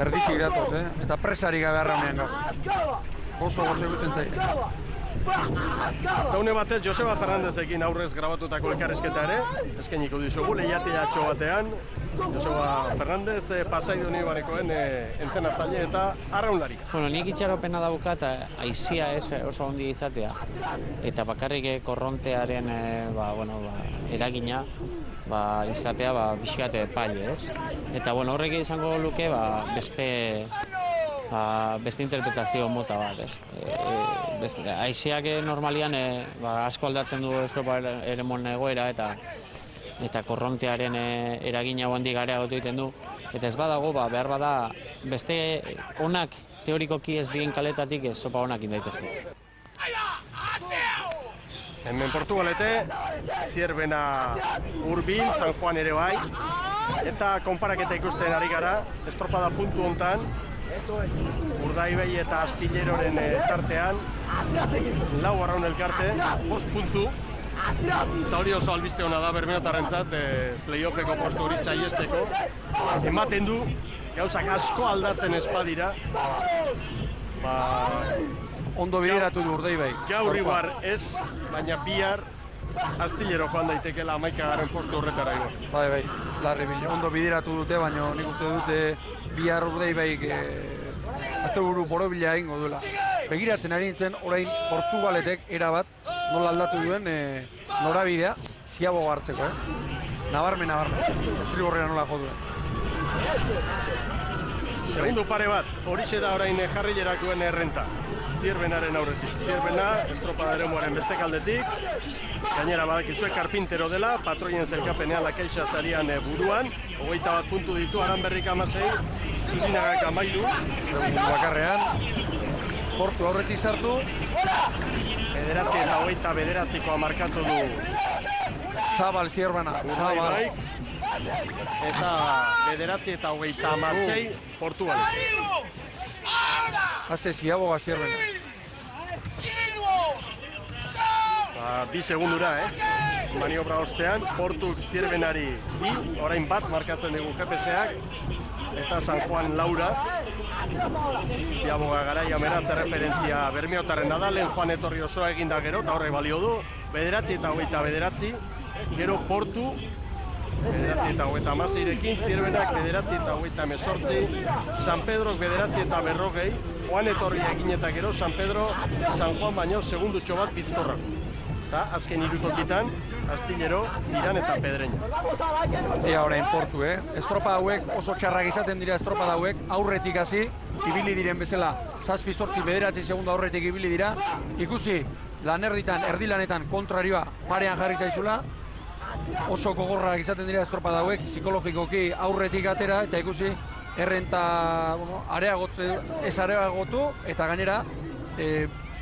Erditik datoz, eta presari gabe arraunean gaur. Oso ikusten zait. Eta une batez, Joseba Fernandezekin aurrez grabatutako elkarrizketa ere, eskainiko dizugu lehiatiatxo batean, Joseba Fernandez Pasaido Unibarekoen entenatzaile eta arraunlari. Bueno, nik itxaropena daukat aizia ez oso ondi izatea, eta bakarrik korrontearen eragina izatea pixkate paile, ez? Eta horrek izango luke beste interpretazio mota bat, ez? Aiziak normalian asko aldatzen du estropa eremon egoera eta korrontearen eragina handik areagotu egiten du. Eta ez badago, behar bada beste onak teorikoki ez diren kaletatik estropa onak indaitezke. Hemen Portugalete, Zierbena hurbil, San Juan ere bai, eta konparaketa ikusten ari gara, estropada puntu hontan, Urdaibai eta Astilleroren tartean, lau arraun elkarte, 5 puntu, eta hori oso albiste hona da Bermeotarrentzat playoffeko postu hori saiesteko. Ematen du, gauzak asko aldatzen espadira, ondo bideratu du Urdaibai. Gaur igual ez, baina bihar Astillero joan daitekela 11. postu horretara igo. Bai, larri ondo bideratu dute, baina nik uste dute bihar Urdaibaik asteburu borobila egingo duela. Begiratzen ari nintzen, orain Portugaletek erabat nola aldatu duen norabidea Ziaboga hartzeko, Nabarmen, estriborrera nola jo duen. Segundu pare bat, horixe da orain jarrilerakuen errenta. Zierbenaren aurretik. Zierbena, estropada eremuaren beste kaldetik. Gainera badakizue Karpintero dela, patroien zelkapenean Lakeixa zarian buruan. 21 puntu ditu, Aranberrik 16, Zurinagak 13. Segundu bakarrean, Portu aurretik sartu. 9 eta 29 markatu du. Zabal Zierbena, Zabal. Eta 9 eta 26 Portugalete. Haze Ziaboga Zierbena. 2 segundura, maniobra ostean, Portuk Zierbenari 2, orain bat markatzen dugu GPS-ak, eta San Juan Laura. Ziaboga garaia meraz erreferentzia Bermeotarren nadalen, Juan etorri osoa eginda gero, eta horre balio du, 9 eta 29, gero Portu, 9 eta 26-rekin, Zierbenak 9 eta 28, San Pedrok 9 eta 40, Juan etorri egin eta gero, San Pedro, San Juan baino segundutxo bat biztorra. Eta azken irutokitan, Astillero, Tirán eta Pedreña. Ea orain Portu, estropa hauek oso txarrak izaten dira estropa hauek, aurretik hasi, ibili diren bezala, 7-9 segundo aurretik ibili dira, ikusi lanerditan, erdilanetan kontrarioa parean jarri zaizula, oso gogorrak izaten dira estropa hauek, psikologikoki aurretik atera, eta ikusi errenta ez areagotu, eta gainera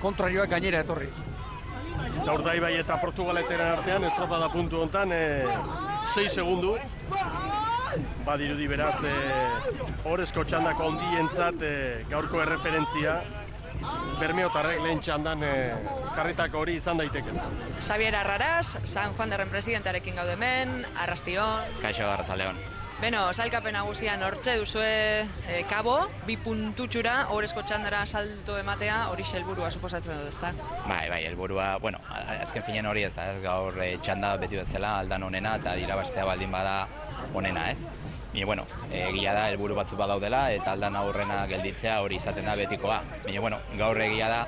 kontrarioak gainera etorri. Eta Urdaibai eta Portugaleteren artean, estropada puntu hontan, 6 segundu. Badirudi beraz, horrezko txandako ondientzat gaurko erreferentzia, Bermeotarrek lehen txandan jarritako hori izan daiteke. Xavier Arraraz, San Juan derren presidentearekin gaude hemen, Arrastion. Kaixo, Arratzaldeon. Beno, sailkapen nagusian hortxe duzue kabo, 2 puntutxura, horrezko txandara salto ematea, hori helburua suposatzen dut, ezta? Bai, helburua, bueno, azken finen hori ez da, gaur txanda beti bezala aldan onena eta irabaztea baldin bada onena, ez? Baina, bueno, egia da, helburu batzuk badaudela eta aldan aurrena gelditzea hori izaten da betikoa. Baina, bueno, gaur egia da,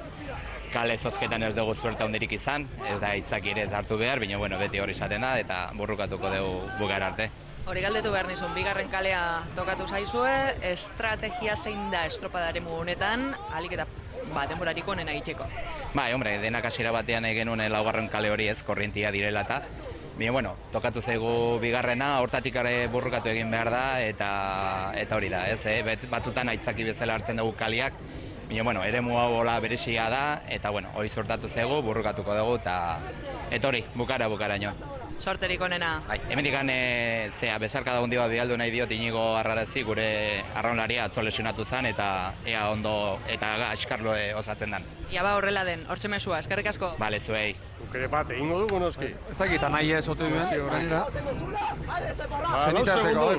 kale zozketan ez dugu zuerta hundirik izan, ez da hitzak ere hartu behar, baina, bueno, beti hori izaten da eta borrukatuko dugu bukara arte. Hori galdetu behar nizun, bigarren kalea tokatu zaizue, estrategia zein da estropadaremu honetan, alik eta denborarik onena egiteko. Bai, hombre, denak hasiera batean egin genuen laugarren kale hori ez, korrientia direla eta, baina, bueno, tokatu zaigu bigarrena, hortatik ere burrukatu egin behar da, eta hori da, ez, batzutan aitzaki bezala hartzen dugu kaliak, baina, bueno, eremu hau hola berezia da, eta, bueno, hori sortatu zaigu, burrukatuko dugu, eta hori, bukaraino. Sorterik onena. Bai, hemendikan bezarkada handi bat bialdu nahi diot Inigo Arrarazi, gure arraunlaria atzo lesionatu zen, eta ea ondo eta askarlo osatzen den. Ia ba horrela den, hortxe mesua, eskerrik asko. Bale, zuei. Ukere bat, egingo dugu noski. Ez dakit, nahi ez ote duen, gainera. Zenitarteko,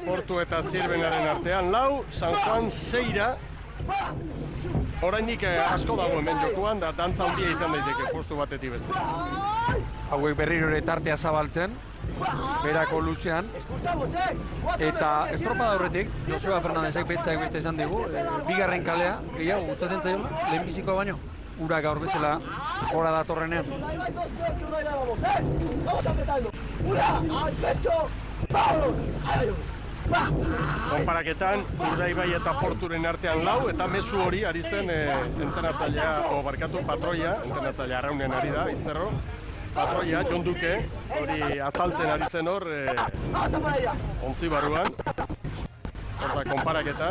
Portu eta Zirbenaren artean, 4, San Juan 6. Oraindik asko dago hemen jokuan, da dantza handia izan daiteke postu batetik beste. Hauek berriro ere tartea zabaltzen, berako luzean, eta estropada horretik, Joseba Fernandezek beste esan digu, bigarren kalea, gehiago gustatzen zaio, lehenbizikoa baino, ura gaur bezala gora datorrenean. Konparaketan, Urdaibai eta Porturen artean 4, eta mezu hori ari zen patroia, entrenatzailea Arraunen ari da, Izterro, patroia, Jon Duke, hori azaltzen ari zen hor, ontzi barruan, horta konparaketa.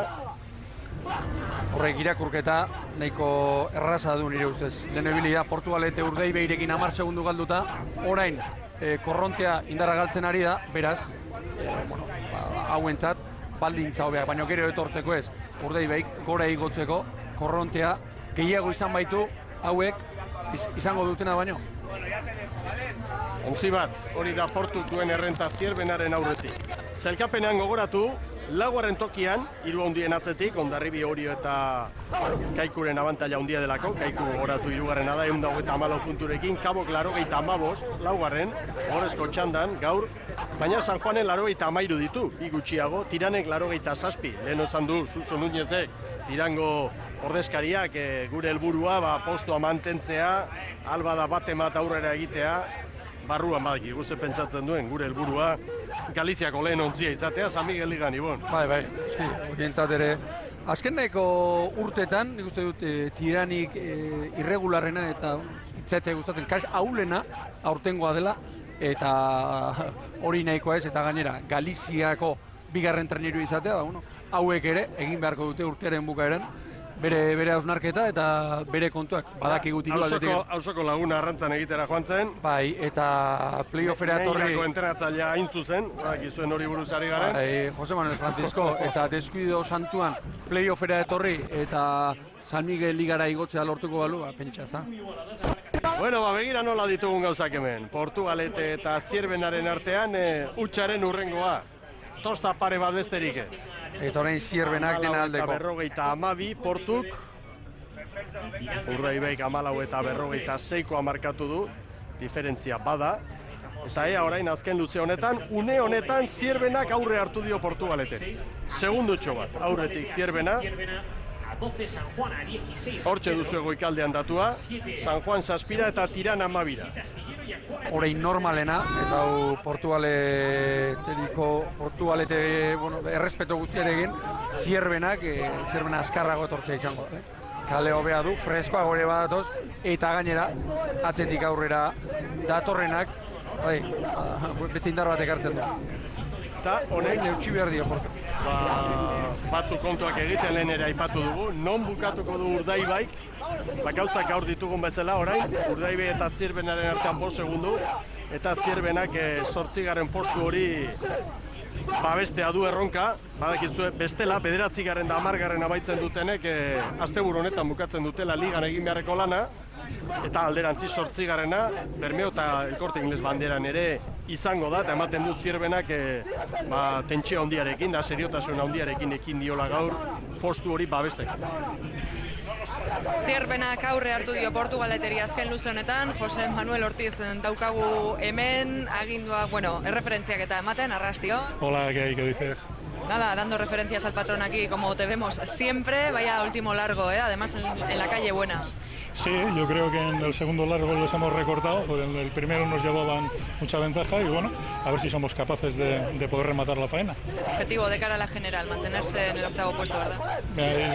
Horrek irakurketa nahiko erraza du nire ustez. Lehen ebilia, Portugalete Urdaibairekin 10 segundu galduta, orain korrontea indarra galtzen ari da, beraz, hauentzat baldintza hobeak, baina gero etortzeko ez, Urdaibaik gora igotzeko korrontea gehiago izan baitu hauek izango dutena baino. Ontzi bat, hori da Portuk duen errenta Zierbenaren aurretik. Zailkapenean gogoratu, 4. tokian, 3 handien atzetik, Hondarribi, Orio eta Kaikuren abantaila handia delako, Kaiku gogoratu 3. da, 124 punturekin, Kabok 85, 4. Horrezko txandan, gaur, baina San Juanen 83 ditu, bi gutxiago, Tiranek 87, lehen esan du, Suso Núñezek, Tirango ordezkariak gure helburua postua mantentzea, alba da bat aurrera egitea, barruan badaki, guze pentsatzen duen, gure helburua Galiziako lehen ontzia izatea, San Miguel Ligan, Ibon. Bai, eski, horientzat ere. Azkeneko urtetan, nik uste dut, Tiranik irregularrena eta itzatzea gustatzen, ahulena aurtengoa dela, eta hori nahikoa ez, eta gainera, Galiziako bigarren treneru izatea, hauek ere, egin beharko dute urtearen bukaeran, bere hausnarketa eta bere kontuak badakigu tiru aldetik. Hausoko laguna arrantzan egitera joan zen. Bai, eta playoffera etorri. Neirako entrenatzailea hain zuzen, badakizuen hori buruzari garen. Bai, Jose Manuel Francisco, eta deskuido santuan playoffera etorri eta San Miguel Ligara igotzea lortuko balu, pentsa ez da. Bueno, begira nola ditugun gauzak hemen. Portugalete eta Zierbenaren artean, hutsaren urrengoa. Tosta pare bat besterik ez. Eta orain Zierbenak dena aldeko. 42 Portuk. Urdaibaik 14 eta 46 markatu du. Diferentzia bada. Eta ea orain azken luze honetan, une honetan Zierbenak aurre hartu dio Portugalete. Segundutxo bat, aurretik Zierbena. Hortxe duzu egoikaldean datua, San Juan Saspira eta Tirana Mabira. Horein normalena, eta hau Portugalete errespeto guztiarekin, Zierbenak azkarrago etortzea izango. Kale hobea du, freskoa gore badatoz, eta gainera, atzetik aurrera datorrenak, beste indar batek hartzen du. Eta honek neutxi behar dio Portu. Batzuk kontuak egiten lehen ere aipatu dugu, non bukatuko du Urdaibaik, gauzak gaur ditugun bezala orain, Urdaibai eta Zierbenaren artean 5 segundu, eta Zierbenak 8. postu hori bestea du erronka, badakizue bestela, 9. eta 10. amaitzen dutenek, asteburu honetan bukatzen dutela ligan egin beharreko lana, eta alderantzi 8. Bermeo eta El Corte Inglés banderan ere izango da, eta ematen dut Zierbenak tentsio handiarekin da, seriotasun handiarekin ekin diola gaur postu hori babesteko. Zierbenak aurre hartu dio Portugaleteri azken luze honetan, Jose Manuel Ortiz daukagu hemen, aginduak, erreferentziak eta ematen, Arrastio. Hola, ¿qué dices? Nada, dando referencias al patrón aquí, como te vemos siempre, vaya último largo, además en la calle buena. Sí, yo creo que en el segundo largo los hemos recortado, porque en el primero nos llevaban mucha ventaja y bueno, a ver si somos capaces de poder rematar la faena. Objetivo de cara a la general, mantenerse en el 8º puesto, ¿verdad?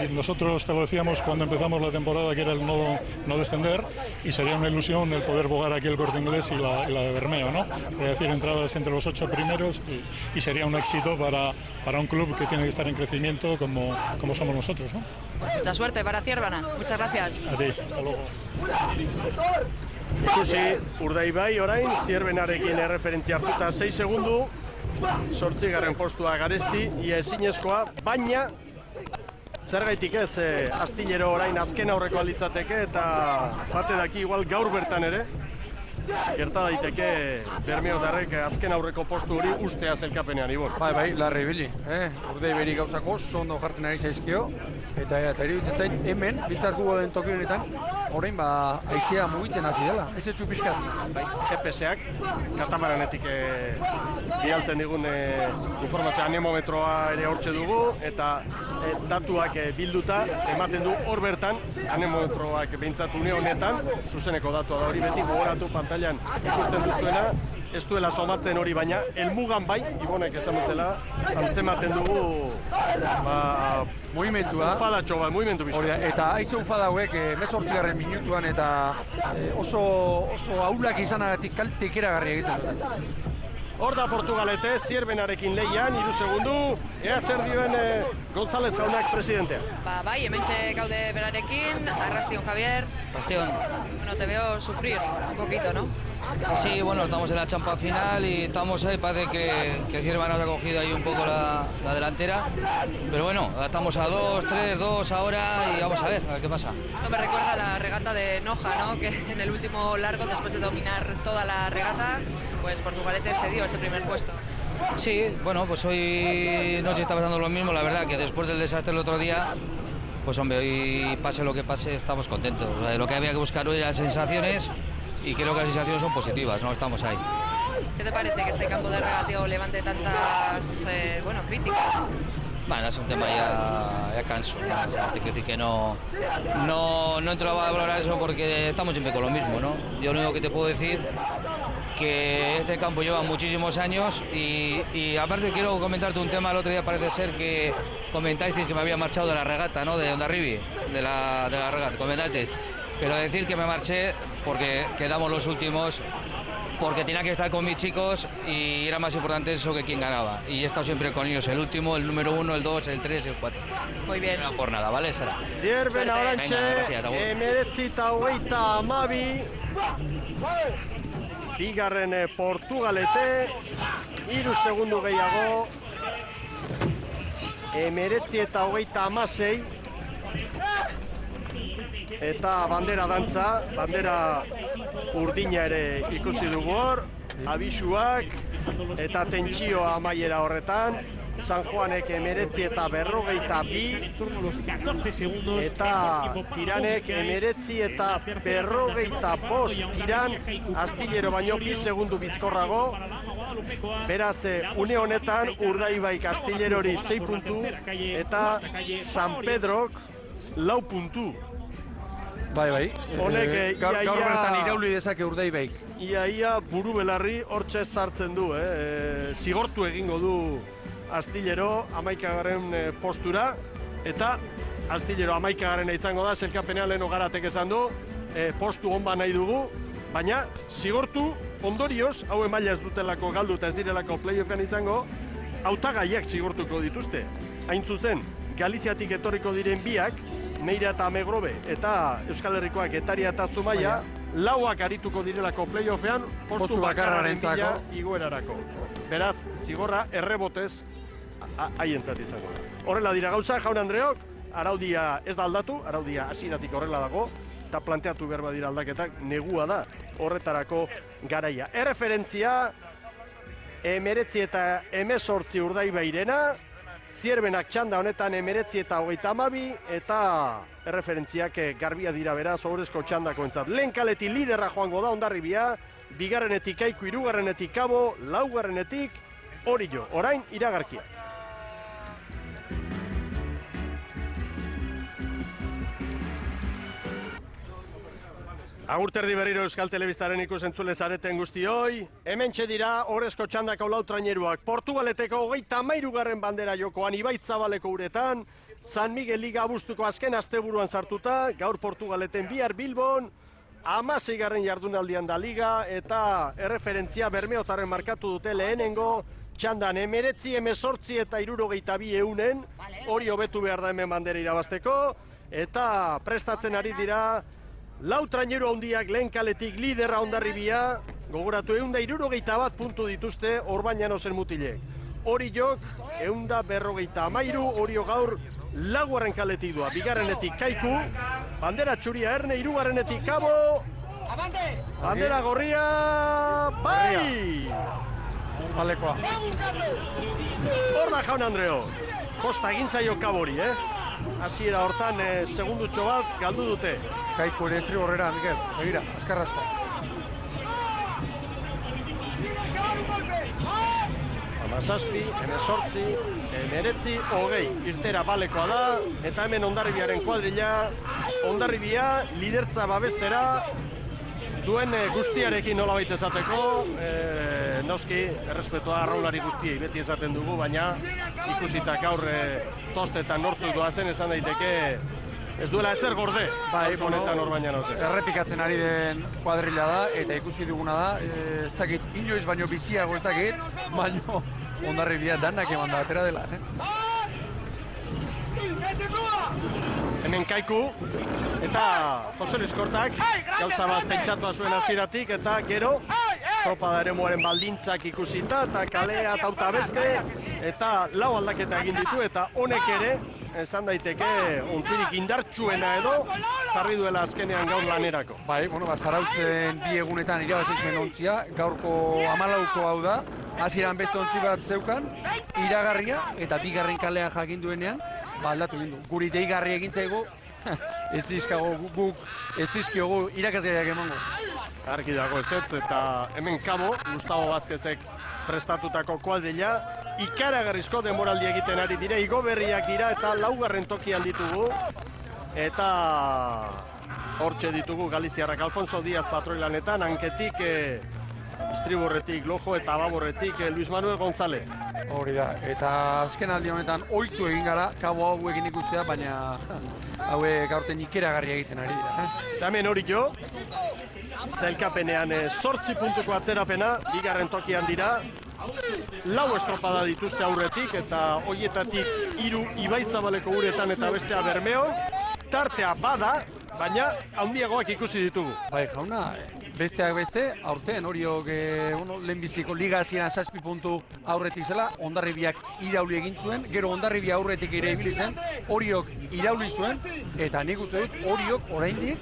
Nosotros te lo decíamos cuando empezamos la temporada que era el no descender y sería una ilusión el poder bogar aquí el Corte Inglés y la de Bermeo, ¿no? Es decir, entradas entre los 8 primeros y sería un éxito para un club que tiene que estar en crecimiento como somos nosotros, ¿no? Mucha suerte para Zierbana, muchas gracias. A ti, hasta luego. Ikusi, Urdaibai orain, Zierbenarekin erreferentzia hartuta 6 segundu, 8. postua garesti, ia ezinezkoa, baina zergaitik ez, Astillero orain azken aurreko litzateke eta bate daki igual gaur bertan ere, gerta daiteke Bermeotarrek azken aurreko postu hori ustea zelkapenean, Ibon. Bai, larri ibili. Urdaiberi gauzak oso ondo jartzen ari zaizkio, eta iruditzen zain hemen, bintzat den toki honetan, orain haizea mugitzen hasi dela, ez etxu pixkat. Bai, GPS-ak, katamaranetik bialtzen digun informazioa anemometroa ere hortxe dugu, eta datuak bilduta ematen du hor bertan, anemometroak behintzat une honetan, zuzeneko datua da hori beti gogoratu pantailan ikusten duzuena, ez duela somatzen hori baina, elmugan bai, Ibonek esan bezala, antzematen dugu mugimentua. Ufadatxo bat, mugimentu bizka. Eta haitze ufada hauek, 18. minutuan eta oso aulak izanagatik kaltek eragarri egiten dut. Hor da Portugalete, Zierbenarekin lehian, 3 segundu, ea zer dioen González jaunak presidentea. Bai, hementxe gaude berarekin, Arrastion Javier. Arrastion. Bueno, te veo sufrir un poquito, ¿no? Sí, bueno, estamos en la champa final y estamos ahí, parece que Zierbenak ha cogido ahí un poco la delantera, pero bueno, estamos a 2 ahora y vamos a ver qué pasa. Esto me recuerda a la regata de Noja, ¿no? Que en el último largo, después de dominar toda la regata, pues Portugalete cedió ese primer puesto. Sí, bueno, pues hoy noche está pasando lo mismo, la verdad que después del desastre el otro día, pues hombre, hoy pase lo que pase, estamos contentos. Lo que había que buscar hoy eran sensaciones y creo que las sensaciones son positivas, ¿no? Estamos ahí. ¿Qué te parece que este campo de regateo levante tantas críticas? Bueno, es un tema ya canso, ¿no? O sea, te quiero decir que no entro a valorar eso porque estamos siempre con lo mismo, ¿no? Yo lo único que te puedo decir que este campo lleva muchísimos años y aparte quiero comentarte un tema. El otro día parece ser que comentasteis que me había marchado de la regata, ¿no? De Hondarribia, de la regata, comentaste. Pero decir que me marché porque quedamos los últimos, porque tenía que estar con mis chicos y era más importante eso que quién ganaba. Y he estado siempre con ellos, el último, el número 1, el 2, el 3 y el 4. Muy bien. No por nada, ¿vale, Sara? Zierbena orantxe, 19:22. Bigarren Portugalete, 3 segundu gehiago, 19:26. Eta bandera dantza, bandera urdina ere ikusi dugu hor, abisuak eta tentsioa amaiera horretan, San Juanek 19:42 eta Tiranek 19:45 Tiran, Astillero baino 2 segundu bizkorrago. Beraz, une honetan Urdaibai Astillerori 6 puntu eta San Pedrok 4 puntu. Bai. Honek gaur bertan irauli dezake Urdaibaik. Ia buru belarri hortxe sartzen du, zigortu egingo du Astillero 11. postura eta Astillero 11. izango da, zelkapenean leheno Garatek esan du, postu honba nahi dugu, baina zigortu ondorioz, hau emaila ez dutelako galdu eta ez direlako playoffean izango, hautagaiak zigortuko dituzte. Hain zuzen, Galiziatik etorriko diren biak, Neira eta Amegrobe eta Euskal Herrikoak Getaria eta Zumaia, lauak arituko direlako playoffean, postu bakarraren bila igoerarako. Beraz, zigorra errebotez haientzat izango. Horrela dira gauza, jaun Andreok, araudia ez da aldatu, araudia hasieratik horrela dago, eta planteatu behar badira aldaketak, negua da horretarako garaia. Erreferentzia, 19 eta 18 Urdaibairena, Zierbenak txanda honetan 19 eta 32, eta erreferentziak garbia dira beraz ohorezko txandako entzat. Lehen kaletik liderra joango da Hondarribia, bigarrenetik Kaiku, hirugarrenetik Kabo, laugarrenetik Orillo, orain iragarkia. Agurterdi berriro Euskal Telebistaren ikusentzule zareten guztioi. Hementxe dira ohorezko txandako lau traineruak. Portugaleteko 33. bandera jokoan Ibaitzabaleko uretan. San Miguel Liga abuztuko azken asteburuan sartuta. Gaur Portugaleten bihar Bilbon. 16. jardunaldian da Liga eta erreferentzia Bermeotarren markatu dute lehenengo txandan 19, 18 eta 62 eunen. Hori hobetu behar da hemen bandera irabazteko. Eta prestatzen ari dira lau traineru handiak lehen kaletik liderra Hondarribia, gogoratu 161 puntu dituzte Orbañanosen mutilek. Oriok 153, Orio gaur laugarren kaletik doa, bigarrenetik Kaiku, bandera txuria Erne, hirugarrenetik Kabo, bandera gorria, bai! Balekoa. Hor da jaun Andreo, kosta egin zaio Kabori, hasiera hortan segundutxo bat galdu dute. Kaiku ere estribo horrera, Mikel, begira, azkarrazko. Amazazpi, 18, 19, 20, irtera balekoa da, eta hemen Hondarribiaren kuadrilla, Hondarribia lidertza babestera, duen guztiarekin nolabait esateko, noski, errespetua arraunari guztiei beti esaten dugu, baina ikusitak gaur tostetan nortzuk doazen esan daiteke ez duela ezer gorde, honetan Orbañanosen. Errepikatzen ari den kuadrilla da, eta ikusi duguna da, ez dakit, inoiz baino biziago ez dakit, baino Hondarribia danak eman da atera dela. Hemen Kaiku, eta Jose Luis Kortak, gauza bat pentsatua zuen hasieratik eta gero, tropada eremuaren baldintzak ikusita, eta kalea tauta beste, eta lau aldaketa egin ditu, eta honek ere, esan daiteke, ontzirik indartsuena edo, jarri duela azkenean gaur lanerako. Bai, Zarautzen bi egunetan irabazi zuen ontzia, gaurko 14ko hau da, hasieran beste ontzi bat zeukan, iragarria, eta bigarren kalea jakin duenean, aldatu egin du. Guri deigarri egintzaigu, ez dizkiogu irakasgaiak emango. Argi dago ezetz, eta hemen Kabo, Gustavo Vázquezek prestatutako kuadrilla, ikaragarrizko denboraldi egiten ari dire, igo berriak dira eta laugarren tokian ditugu. Eta hortxe ditugu Galiziarrak Alfonso Díaz patroilanetan, hanketik Istriborretik Lojo eta Baborretik Luis Manuel González. Hori da, eta azken aldi honetan ohitu egin gara, Kabo hau egin ikustea, baina hauek aurten ikeragarria egiten ari dira. Eta hemen Orillo, zailkapenean 8 puntuko atzerapena, bigarren tokian dira, lau estropada dituzte aurretik, eta horietatik 3 Ibaitzabaleko uretan eta bestea Bermeon, tartea bada, baina handiagoak ikusi ditugu. Bai, jauna, besteak beste, aurten Oriok lehenbiziko liga hasieran 7 puntu aurretik zela, Hondarribiak irauli egin zuen, gero Hondarribia aurretik ere ibili zen, Oriok irauli zuen, eta nik uste dut Oriok oraindik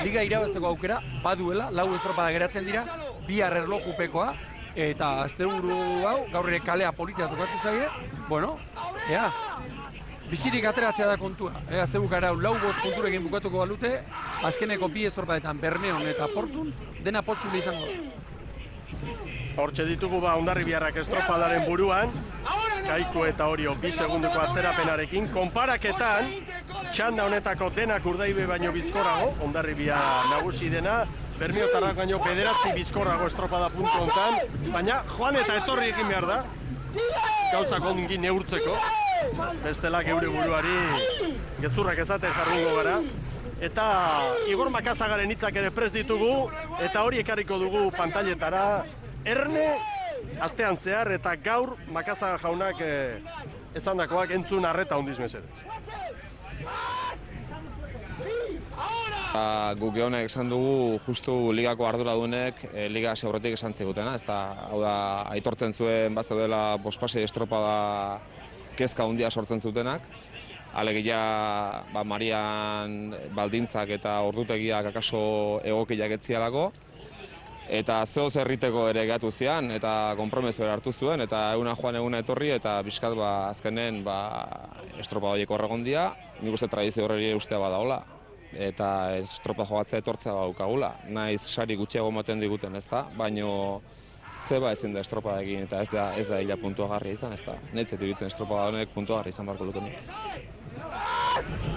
liga irabazteko aukera baduela, lau estropada geratzen dira, bihar erlojupekoa, eta asteburu hau, gaur ere kalea politia tokatu zaie, bueno, bizirik ateratzea da kontua. Astebukara lau 5 punturekin bukatuko balute, azkeneko bi estropadetan Bermeon eta Portun, dena posible izango da. Hortxe ditugu Hondarribiarrak estropadaren buruan, Kaiku eta Orio 2 segunduko atzerapenarekin, konparaketan, txanda honetako denak Urdaibe baino bizkorrago, Hondarribia nagusi dena, Bermeotarrak baino 9 bizkorrago estropada puntu hontan, baina joan eta etorri egin behar da, gauzak ongi neurtzeko, bestela geure buruari gezurrak ezaten jarrungo gara. Eta Igor Makazagaren hitzak ere prest ditugu, eta hori ekarriko dugu pantailetara. Erne, astean zehar, eta gaur Makazaga jaunak esandakoak entzun arreta hondiz mesedez. Guk honek esan dugu justu ligako arduradunek liga hasi aurretik esan zigutena, hau da aitortzen zuen bazeudela bospasei estropada kezka handia sortzen zutenak. alegia Marian baldintzak eta ordutegiak akaso egokiak etzialako, eta zeo zerriteko ere gatu zian, eta konpromezu ere hartu zuen, eta eguna joan eguna etorri, eta bizkat azkenen estropa horiek horregondia, nik uste tradizio horreri ustea badaola, eta estropa jogatzea etortzea baukagula. Naiz sari gutxiago ematen diguten, ez da, baino zeba ezin da estropa egin, eta ez da hila puntuagarria izan, ez da. Netzet iruditzen estropa honek puntuagarria izan barko luken.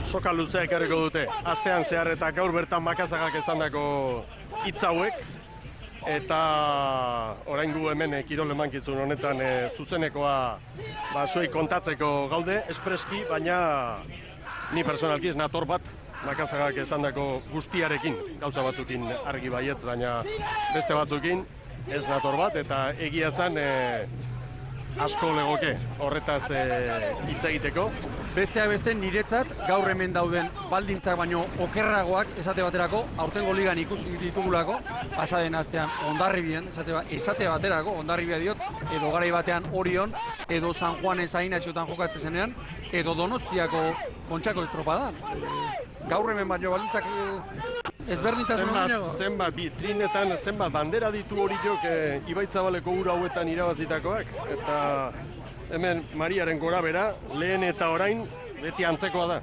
Soka luzea ekarriko dute, astean zehar eta gaur bertan Makazagak esandako hitz hauek, eta orain gu hemen kirol emankizun honetan zuzenekoa zuei kontatzeko gaude, espreski, baina ni personalki ez nator bat Makazagak esandako guztiarekin, gauza batzukin argi baietz, baina beste batzukin ez nator bat, eta egia zen asko legoke horretaz hitz egiteko. Besteak beste niretzat gaur hemen dauden baldintzak baino okerragoak esate baterako, aurtengo ligan ikusi ditugulako, pasaden astean Hondarribian, esate baterako, Hondarribia diot, edo garai batean Orion, edo San Juanes Ainaziotan jokatzen zenean, edo Donostiako Kontxako estropadan. Gaur hemen baino baldintzak ezberdintasun honago. Zenbat vitrinetan, zenbat bandera ditu Oriok Ibaitzabaleko ura hauetan irabazitakoak, eta hemen Mariaren gora bera, lehen eta orain beti antzekoa da.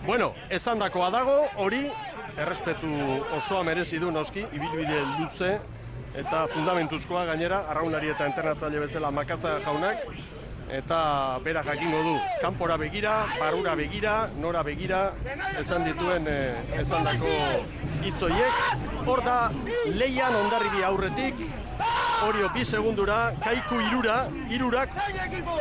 Bueno, esandakoa dago, hori errespetu osoa merezi du noski, ibilbide luze eta fundamentuzkoa gainera, arraunari eta entrenatzaile bezala Makazaga jaunak, eta bera jakingo du, kanpora begira, barrura begira, nora begira, esan dituen esandako hitzoiek. Hor da, leian Hondarribia aurretik, Orio 2 segundura, Kaiku 3,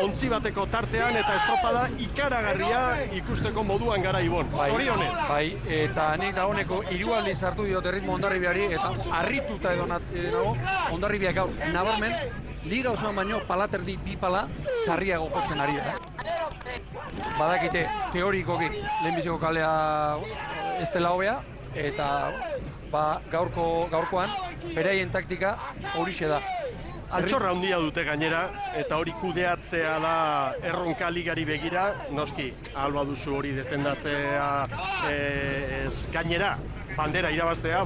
ontzi bateko tartean, eta estropada ikaragarria ikusteko moduan gara Ibon. Zorionez. Bai, eta nik dagoeneko 3 aldiz hartu diot erritmo Hondarribiari, eta harrituta edo nago Hondarribia gaur nabarmen, liga osoan baino palaterdi 2 pala sarriago jotzen ari da. Badakite teorikoki lehenbiziko kalea ez dela hobea, eta gaurkoan beraien taktika horixe da. Altxorra handia dute gainera, eta hori kudeatzea da erronka ligari begira, noski, alba duzu hori defendatzea gainera, bandera irabaztea,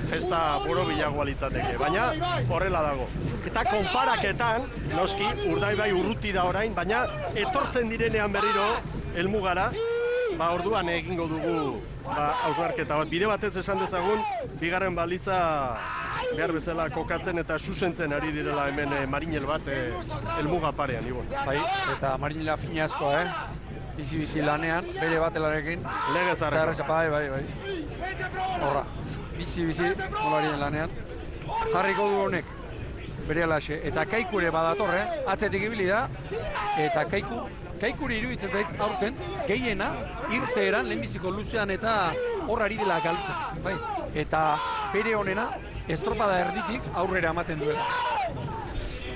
festa borobilagoa litzateke, baina horrela dago. Eta konparaketan, noski, Urdaibai urruti da orain, baina etortzen direnean berriro helmugara, orduan egingo dugu hausnarketa bat. Bide batez esan dezagun, bigarren baliza behar bezala kokatzen eta susentzen ari direla hemen marinel bat helmuga parean, Ibon. Bai, eta marinela fina askoa, bizi-bizi lanean, bere batelarekin. Legez arreko. Bai. Horra, bizi-bizi molarien lanean. Jarriko du honek, bere alaxe, eta Kaiku ere badatorre, atzetik ibili da, eta Kaikuri iruditzen dut aurten, gehiena, irteeran, lehenbiziko luzean eta hor ari dela galtzen. Bai. Eta bere honena, estropada erditik aurrera ematen duela.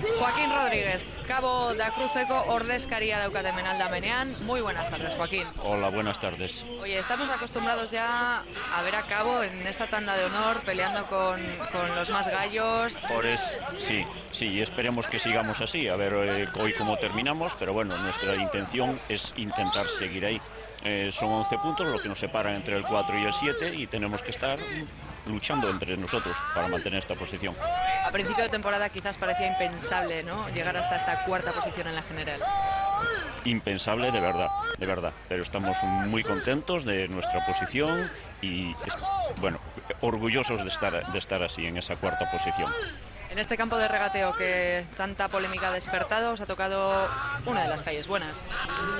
Joaquín Rodríguez, Cabo da Cruzeko ordezkaria daukat hemen aldamenean. Muy buenas tardes, Joaquín. Hola, buenas tardes. Oye, estamos acostumbrados ya a ver a Cabo en esta tanda de honor peleando con los más gallos. Sí, y esperemos que sigamos así, a ver hoy cómo terminamos, pero bueno, nuestra intención es intentar seguir ahí. Son 11 puntos lo que nos separan entre el 4 y el 7 y tenemos que estar luchando entre nosotros para mantener esta posición. A principio de temporada quizás parecía impensable, ¿no?, llegar hasta esta cuarta posición en la general. Impensable, de verdad, pero estamos muy contentos de nuestra posición y, bueno, orgullosos de estar así, en esa cuarta posición. En este campo de regateo que tanta polémica ha despertado, os ha tocado una de las calles buenas.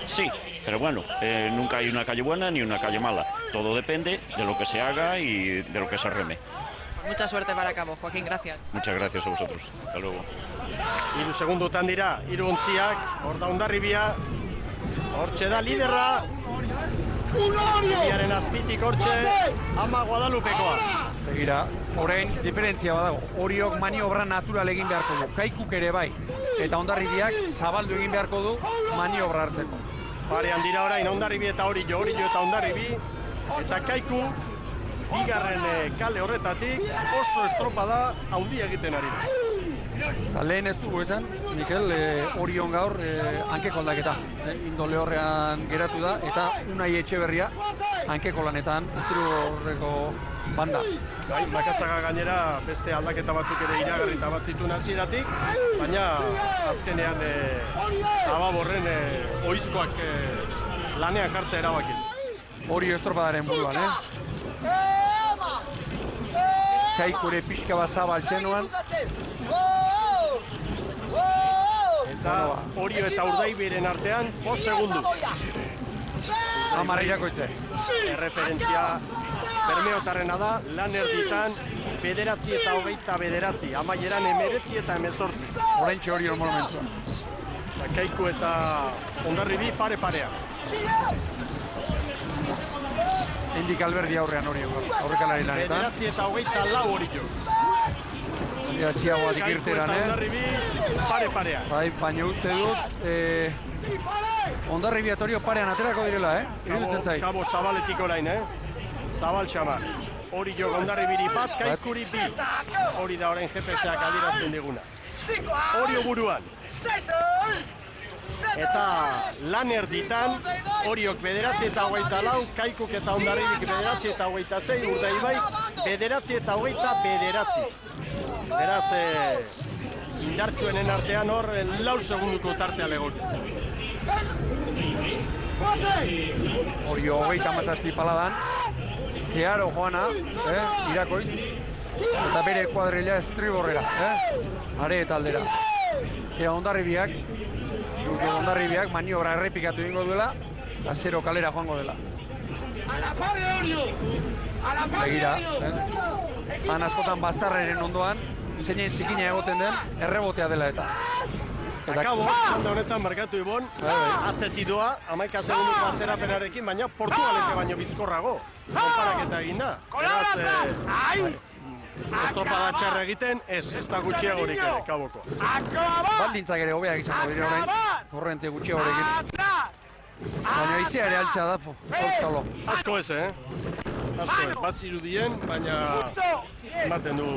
Sí, pero bueno, nunca hay una calle buena ni una calle mala. Todo depende de lo que se haga y de lo que se reme. Mucha suerte para Cabo, Joaquín, gracias. Muchas gracias a vosotros. Hasta luego. 3 segundotan dira, 3 ontziak, hor da Hondarribia, hortxe da liderra, Zubiaren azpitik hortxe, ama Guadalupekoa. Begira, orain diferentzia badago, Oriok maniobra natural egin beharko du, Kaikuk ere bai, eta Hondarribiak zabaldu egin beharko du maniobra hartzeko. Parean dira orain Hondarribi eta Orio eta Hondarribi, eta Kaiku, bigarren kale horretatik, oso estropada handia egiten ari da. Lehen ez dugu esan, Mikel, Orion gaur hankeko aldaketa. Indole horrean geratu da, eta Unai Etxeberria hankeko lanetan, horreko banda. Bai, Makazaga gainera beste aldaketa batzuk ere iragarrita bat zituen hasieratik, baina azkenean Ababorren ohizkoak lanean jartzea erabaki. Orio estropadaren buruan, Kaikure pixka bat zabaltzen nuan. Eta Orio eta Urdaibiren artean 5 segundu. 10 irakoitze. Erreferentzia Bermeotarrena da, lan erditan 9 eta 29, amaieran 19 eta 18. Oraintxe Orio monumentua. Kaiku eta Hondarribi pare-parea. Indik Alberdi aurrean Orio, aurrekalari lanetan. 9 eta 24 Orio. Ziagoa dikirteran, Hondarribi pare-parea. Bai, baina uste dut, Hondarribi eta Orio parean aterako direla, iruditzen zait. Kabo Zabaletik orain, Zabal xama. Orio Hondarribiri bat, Kaikuri bi. Hori da orain GPS-ak adierazten diguna. Orio buruan. Eta lan erditan, Oriok 9 eta 24, Kaikuk eta Hondarribik 9 eta 26, Urdaibai 9 eta 29. Beraz, indartsuenen artean hor, 4 segunduko tartea legon. Orio 37 paladan, zeharo joana, irakoiz, eta bere kuadrilla estriborrera, are eta aldera. Ea Hondarribiak maniobra errepikatu ingo duela, eta 0 kalera joango dela. Begira, han askotan bastarreren ondoan, zeinen zikina egoten den, errebotea dela eta. Akabo, txanda honetan markatu Ibon, atzeti doa, 11 segunduko atzerapenarekin, baina Portugalete baino bizkorrago. Konparaketa egin da. Beraz, estropada txarra egiten, ez da gutxiagorik ere, Kaboko. Baldintzak ere hobeak izango dire orain, korrente gutxiagorekin. Baina izea ere altxa da, Portalo. Asko ez, Asko ez, bazirudien, baina ematen du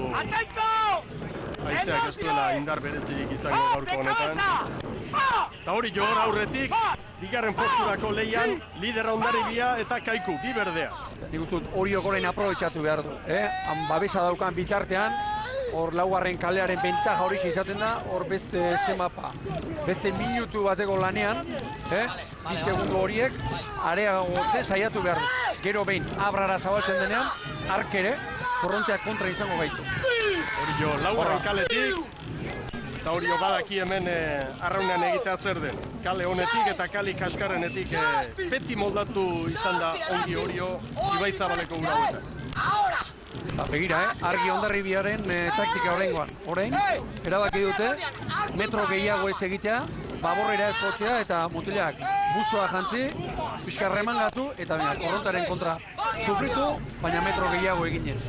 haizeak ez duela indar berezirik izango gaurko honetan. Eta hori jo hor aurretik, bigarren posturako leian, lidera Hondarribia eta Kaiku, bi berdea. Nik uste dut Oriok orain aprobetxatu behar du. Babesa daukan bitartean, hor laugarren kalearen bentaja hori izaten da, hor beste zemapa, beste minutu bateko lanean, bi segundu horiek, areagotzen saiatu behar du. Gero behin, abrara zabaltzen denean, arkere, korronteak kontra izango gaitu. Hori jo, laugarren kaletik, eta hori jo badaki hemen arraunean egitea zer den. Kale honetik eta kali kaskarrenetik beti moldatu izan da ongi Orio Ibaitzabaleko gura honetan. Begira, argi Hondarribiaren taktika horrengoan. Orain, erabaki dute, metro gehiago ez egitea, baborrera ez jotzea eta mutilak buzoa jantzi, pixka remangatu eta korrontaren kontra sufritu, baina metro gehiago eginez.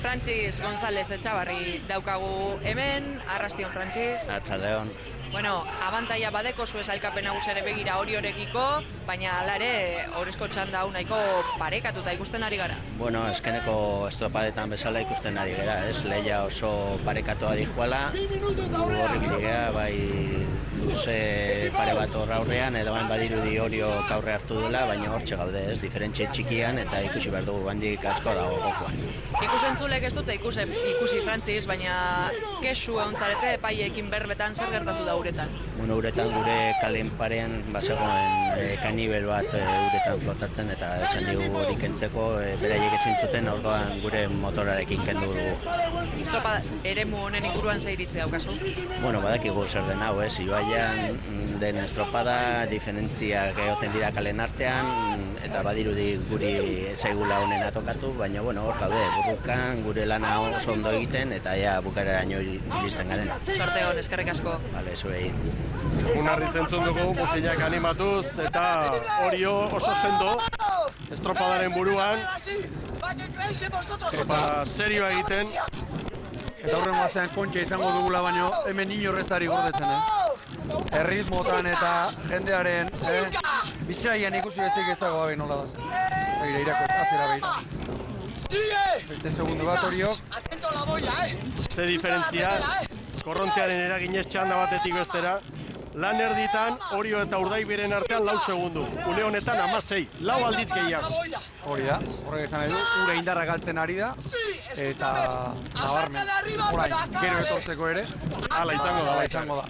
Frantxis González Etxabarri daukagu hemen, Arrastion Frantxis. Atxaldeon. Bueno, abantaia badeko zuez alkapen nagusere begira Oriorekiko, baina hala ere horrezko txanda hau nahiko parekatuta ikusten ari gara. Bueno, eskeneko estropadetan bezala ikusten ari gara, lehia oso parekatua dihuala, horrik digea, bai luze pare bat horra aurrean, edo bain badirudi Orio kaurre hartu dela, baina hortxe gaude, diferentxe txikian, eta ikusi behar dugu handik asko dago gokoan. Ikusentzulek ez dute ikusi Frantziz, baina kesu egontzarete epaiekin berbetan zer gertatu da uretan? Bueno, uretan gure kalen parean bazegoen kanibel bat uretan flotatzen eta esan digu hori kentzeko beraiek ezin zuten, orduan gure motorarekin kendu dugu. Estropada eremu honen inguruan ze iritzi daukazu? Bueno, badakigu zer den hau, Ibaian den estropada, diferentziak egoten dira kalen artean, eta badirudi guri zaigula honen atokatu, baina bueno, hor gaude, burrukan gure lana oso ondo egiten, eta ja bukareraino iristen garen. Sorte hon, eskerrik asko. Bale, zuei. Unarri zentzun dugu, mutilak animatuz, eta Orio oso sendo, estropadaren buruan, eta serioa egiten. Eta horren guazean kontxa izango dugula, baino hemen inorrezari gordetzen, Erritmotan eta jendearen bizaian ikusi bezik ez dago gabe nola da. Begira, irako, azera begira. Beste segundu bat Oriok. Ze diferentzia, korrontearen eraginez txanda batetik bestera, lan erditan, Orio eta Urdaibiren artean 4 segundu. Une honetan 16, 4 aldiz gehiago. Hori da, horrek esan nahi du, ura indarra galtzen ari da, eta nabarmen, orain, gero etortzeko ere, hala izango da.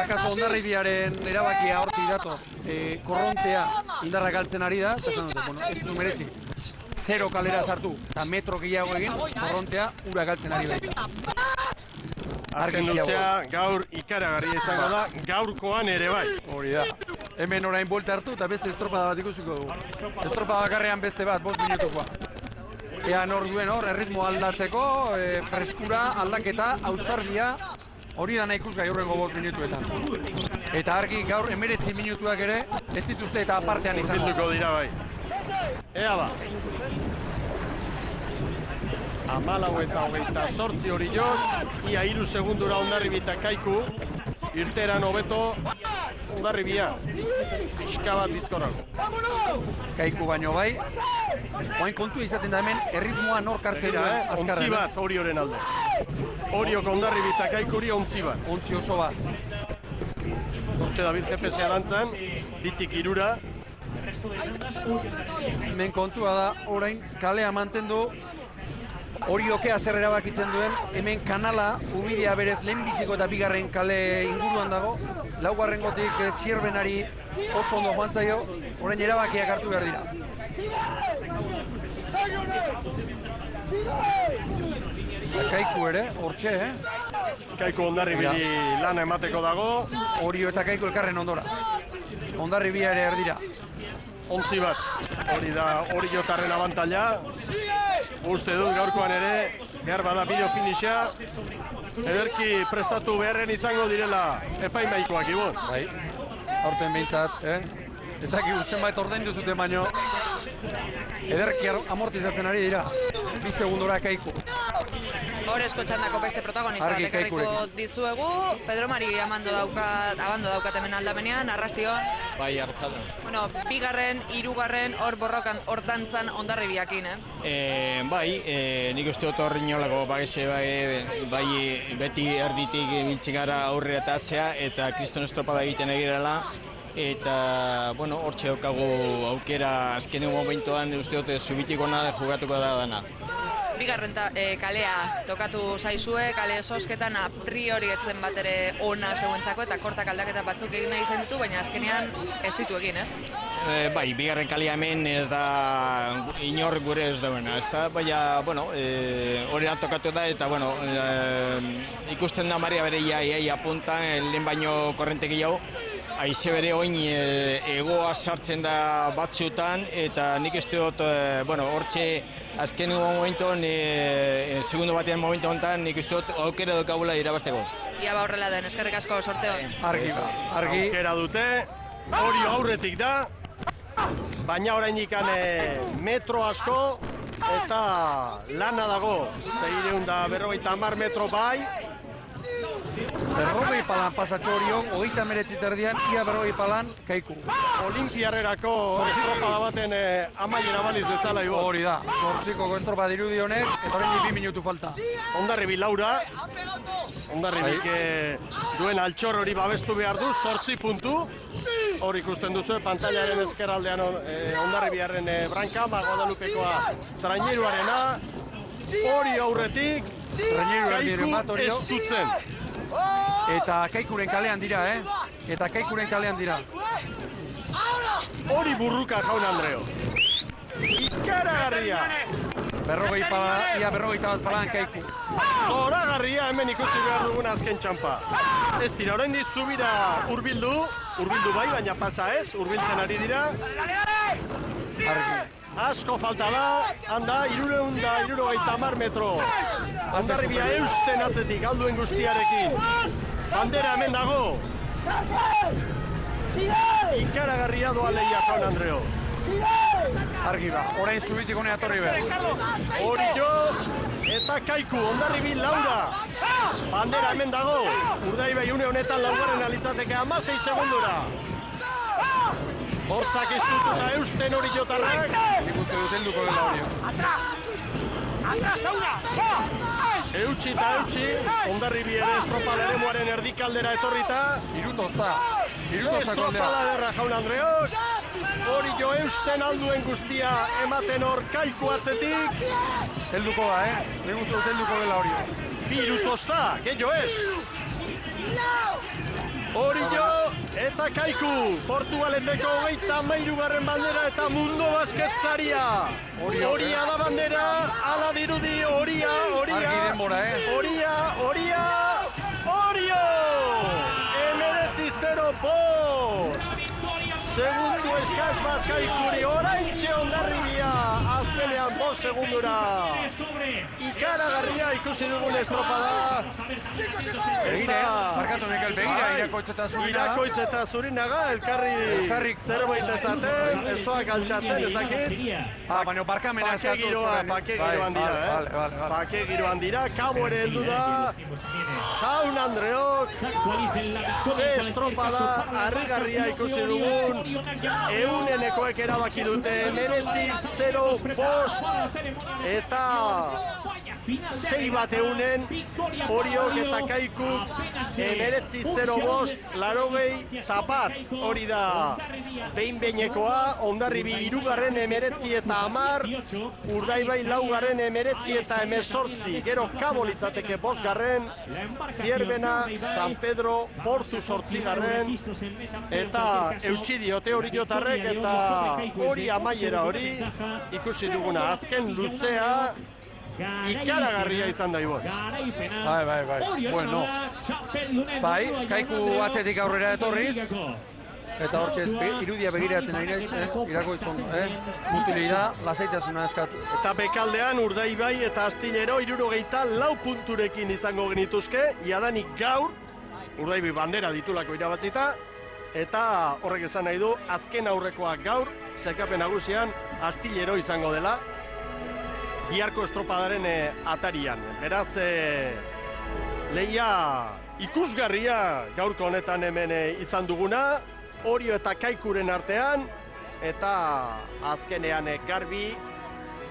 Akaso Hondarribiaren erabakia hortik dator, korrontea indarra galtzen ari da, eta esan dute, bueno, ez du merezi. 0 kalera sartu, eta metro gehiago egin, korrontea ura galtzen ari baita. Azken luzea gaur ikaragarria izango da, gaurkoan ere bai. Hori da. Hemen orain buelta hartu eta beste estropada bat ikusiko dugu. Estropada bakarrean beste bat, 5 minutukoa. Ea nor duen hor, erritmo aldatzeko, freskura, aldaketa, ausardia, hori dana ikusgai horrengo 5 minutuetan. Eta argi gaur 19 minutuak ere ez dituzte eta apartean izango. Bilduko dira bai. Ea ba. 14:28 hori joz, ia 3 segundura Hondarribi eta Kaiku, irteran hobeto Hondarribia, pixka bat bizkorrago. Kaiku baino bai, oain kontua izaten da hemen, erritmoa nor kartzen duen azkarren. Ontzi bat Orioren alde. Oriok Hondarribi eta Kaikuri ontzi bat. Ontzi oso bat. Hortxe da GPS arantzan, 2tik 3. Hemen kontua da, orain kalea mantendu, Oriokea zer erabakitzen duen, hemen kanala, ubidea berez lehenbiziko eta bigarren kale inguruan dago, laugarrengotik Zierbenari oso ondo joan zaio, orain erabakiak hartu behar dira. Kaiku ere, hortxe, Kaiku Hondarribiri lana emateko dago. Orio eta Kaiku elkarren ondora. Hondarribia ere erdira. Ontzi bat, hori da Oriotarren abantaila. Uste dut gaurkoan ere, behar bada bideo finisha. Ederki prestatu beharren izango direla epaimaikoak ibo. Bai, aurten behintzat, ez dakigu zenbait ordaindu zuten baino. Ederki amortizatzen ari dira, 2 segundora Kaiku. Horezko txandako beste protagonista bat ekarriko dizuegu. Pedro Mari abando daukat hemen aldamenean, arrastio. Bai, hartzalde. Bueno, 2., 3. hor borrokan, hor dantzan Hondarribiakin, Bai, nik uste dut hor inolako bagese bai beti erditik biltzen gara aurrera eta atzea eta kriston estropada egiten egirela. Eta, bueno, hortxe daukagu aukera azkenen momentuan uste dut zubitik ona jugatuko da dana. 2. kalea tokatu zaizue, kale sosketan a priori etzen bat ere ona zeuentzako eta kortak aldaketa batzuk egin nahi izan ditu, baina azkenean ez ditu egin, ez? Bai, 2. kalea hemen ez da inor gure ez dauena, ez da, baina, bueno, horrean tokatu da eta, bueno, ikusten da Maria bere iaia puntan, lehen baino korrente gehiago, haize bere oin egoa sartzen da batzutan eta nik ez dut, bueno, hortxe azken momentuan, segundo batean momentu honetan, nik uste dut aukera dukagula irabazteko. Ia ba horrela den, eskerrik asko sorteo. Argi. Aukera dute, Orio aurretik da, baina oraindik metro asko eta lana dago, 650 metro bai. 40 palan pasatxo Oriok, 39 erdian, ia 40 palan Kaiku. Olimpiarrerako estropada baten amaiera baliz bezala ibo. Hori da, 8ko estropada dirudi honek, eta oraindik 2 minutu falta. Hondarribi Laura, Hondarribik duen altxor hori babestu behar du, 8 puntu. Hor ikusten duzu, pantailaren ezkerraldean Hondarribiaren branka, Guadalupekoa traineruarena, hori aurretik, Kaiku ez dutzen. Eta Kaikuren kalean dira, Eta Kaikuren kalean dira. Hori burruka jaun Andreo. Ikaragarria. 40 bat palan Kaiku. Zoragarria hemen ikusi behar dugun azken txampa. Ez dira, oraindik zubira hurbildu bai, baina pasa ez, hurbiltzen ari dira. Asko falta da, handa, 350 metro. Hondarribia eusten atzetik, alduen guztiarekin. Bandera hemen dago. Ikaragarria doa lehia jaun Andreo. Argi ba, orain zubizik honea torri behar. Orio eta Kaiku, Hondarribi Laura. Bandera hemen dago. Urdaibai une honetan laugarren alitzateke 16 segundura. Hortzak iztututa eusten hori jotarrak. Nik uste dut helduko dela hori. Atrás, auna! Eutxi eta eutxi, Hondarribi ere estropada eremuaren erdikaldera etorrita. Irutozta. Estropada derra jaun Andreok. Hori jo eusten alduen guztia ematen hor Kaiku atzetik. Helduko da, Nik uste dut helduko dela hori. Bi Irutozta, gehiago ez. Hori jo eta Kaiku. Portugaleteko 33. bandera eta Mundo Basket saria. Horia da bandera, ala dirudi, horia. Argi denbora, Horia. Emeretzi 0 post. Segundu eskaz bat Kaikuri, oraintxe Hondarribia, azkenean 5 segundura. Ikaragarria ikusi dugun estropada. Markatu Mikel, begira, Irakoitz eta Zurinaga, elkarri zerbait ezaten, esoak altxatzen, ez dakit. Baina barkamena eskatu zuen. Pake giroan dira, Pake giroan dira, Kabo ere heldu da. Jaun Andreok, ze estropada, harrigarria ikusi dugun. Eunenekoek erabaki dute, 0 post, eta 6 bat eunen, Oriok eta Kaikuk, 0 post, 80 tapat, hori da behin-behinekoa, Hondarribi 3. 19 eta 10, Urdaibai 4. 19 eta 18, gero Kabo litzateke 5. Zierbena, San Pedro, Portu 8. eta eutxi diote hori jotarrek, eta hori amaiera hori ikusi duguna, azken luzea, ikaragarria izan da Ibon. Bai. Bueno. Bai, Kaiku atzetik aurrera etorriz. Eta hortxe irudia begiratzen ari naiz, Irakoitzon, mutilida, lasaitasuna eskatu. Eta bekaldean Urdaibai eta Astillero 64 punturekin izango genituzke, jadanik gaur, Urdaibai bandera ditulako irabatzita, eta horrek esan nahi du, azken aurrekoak gaur, sailkapen nagusian Astillero izango dela, biharko estropadaren atarian. Beraz, lehia ikusgarria gaurko honetan hemen izan duguna, Orio eta Kaikuren artean, eta azkenean garbi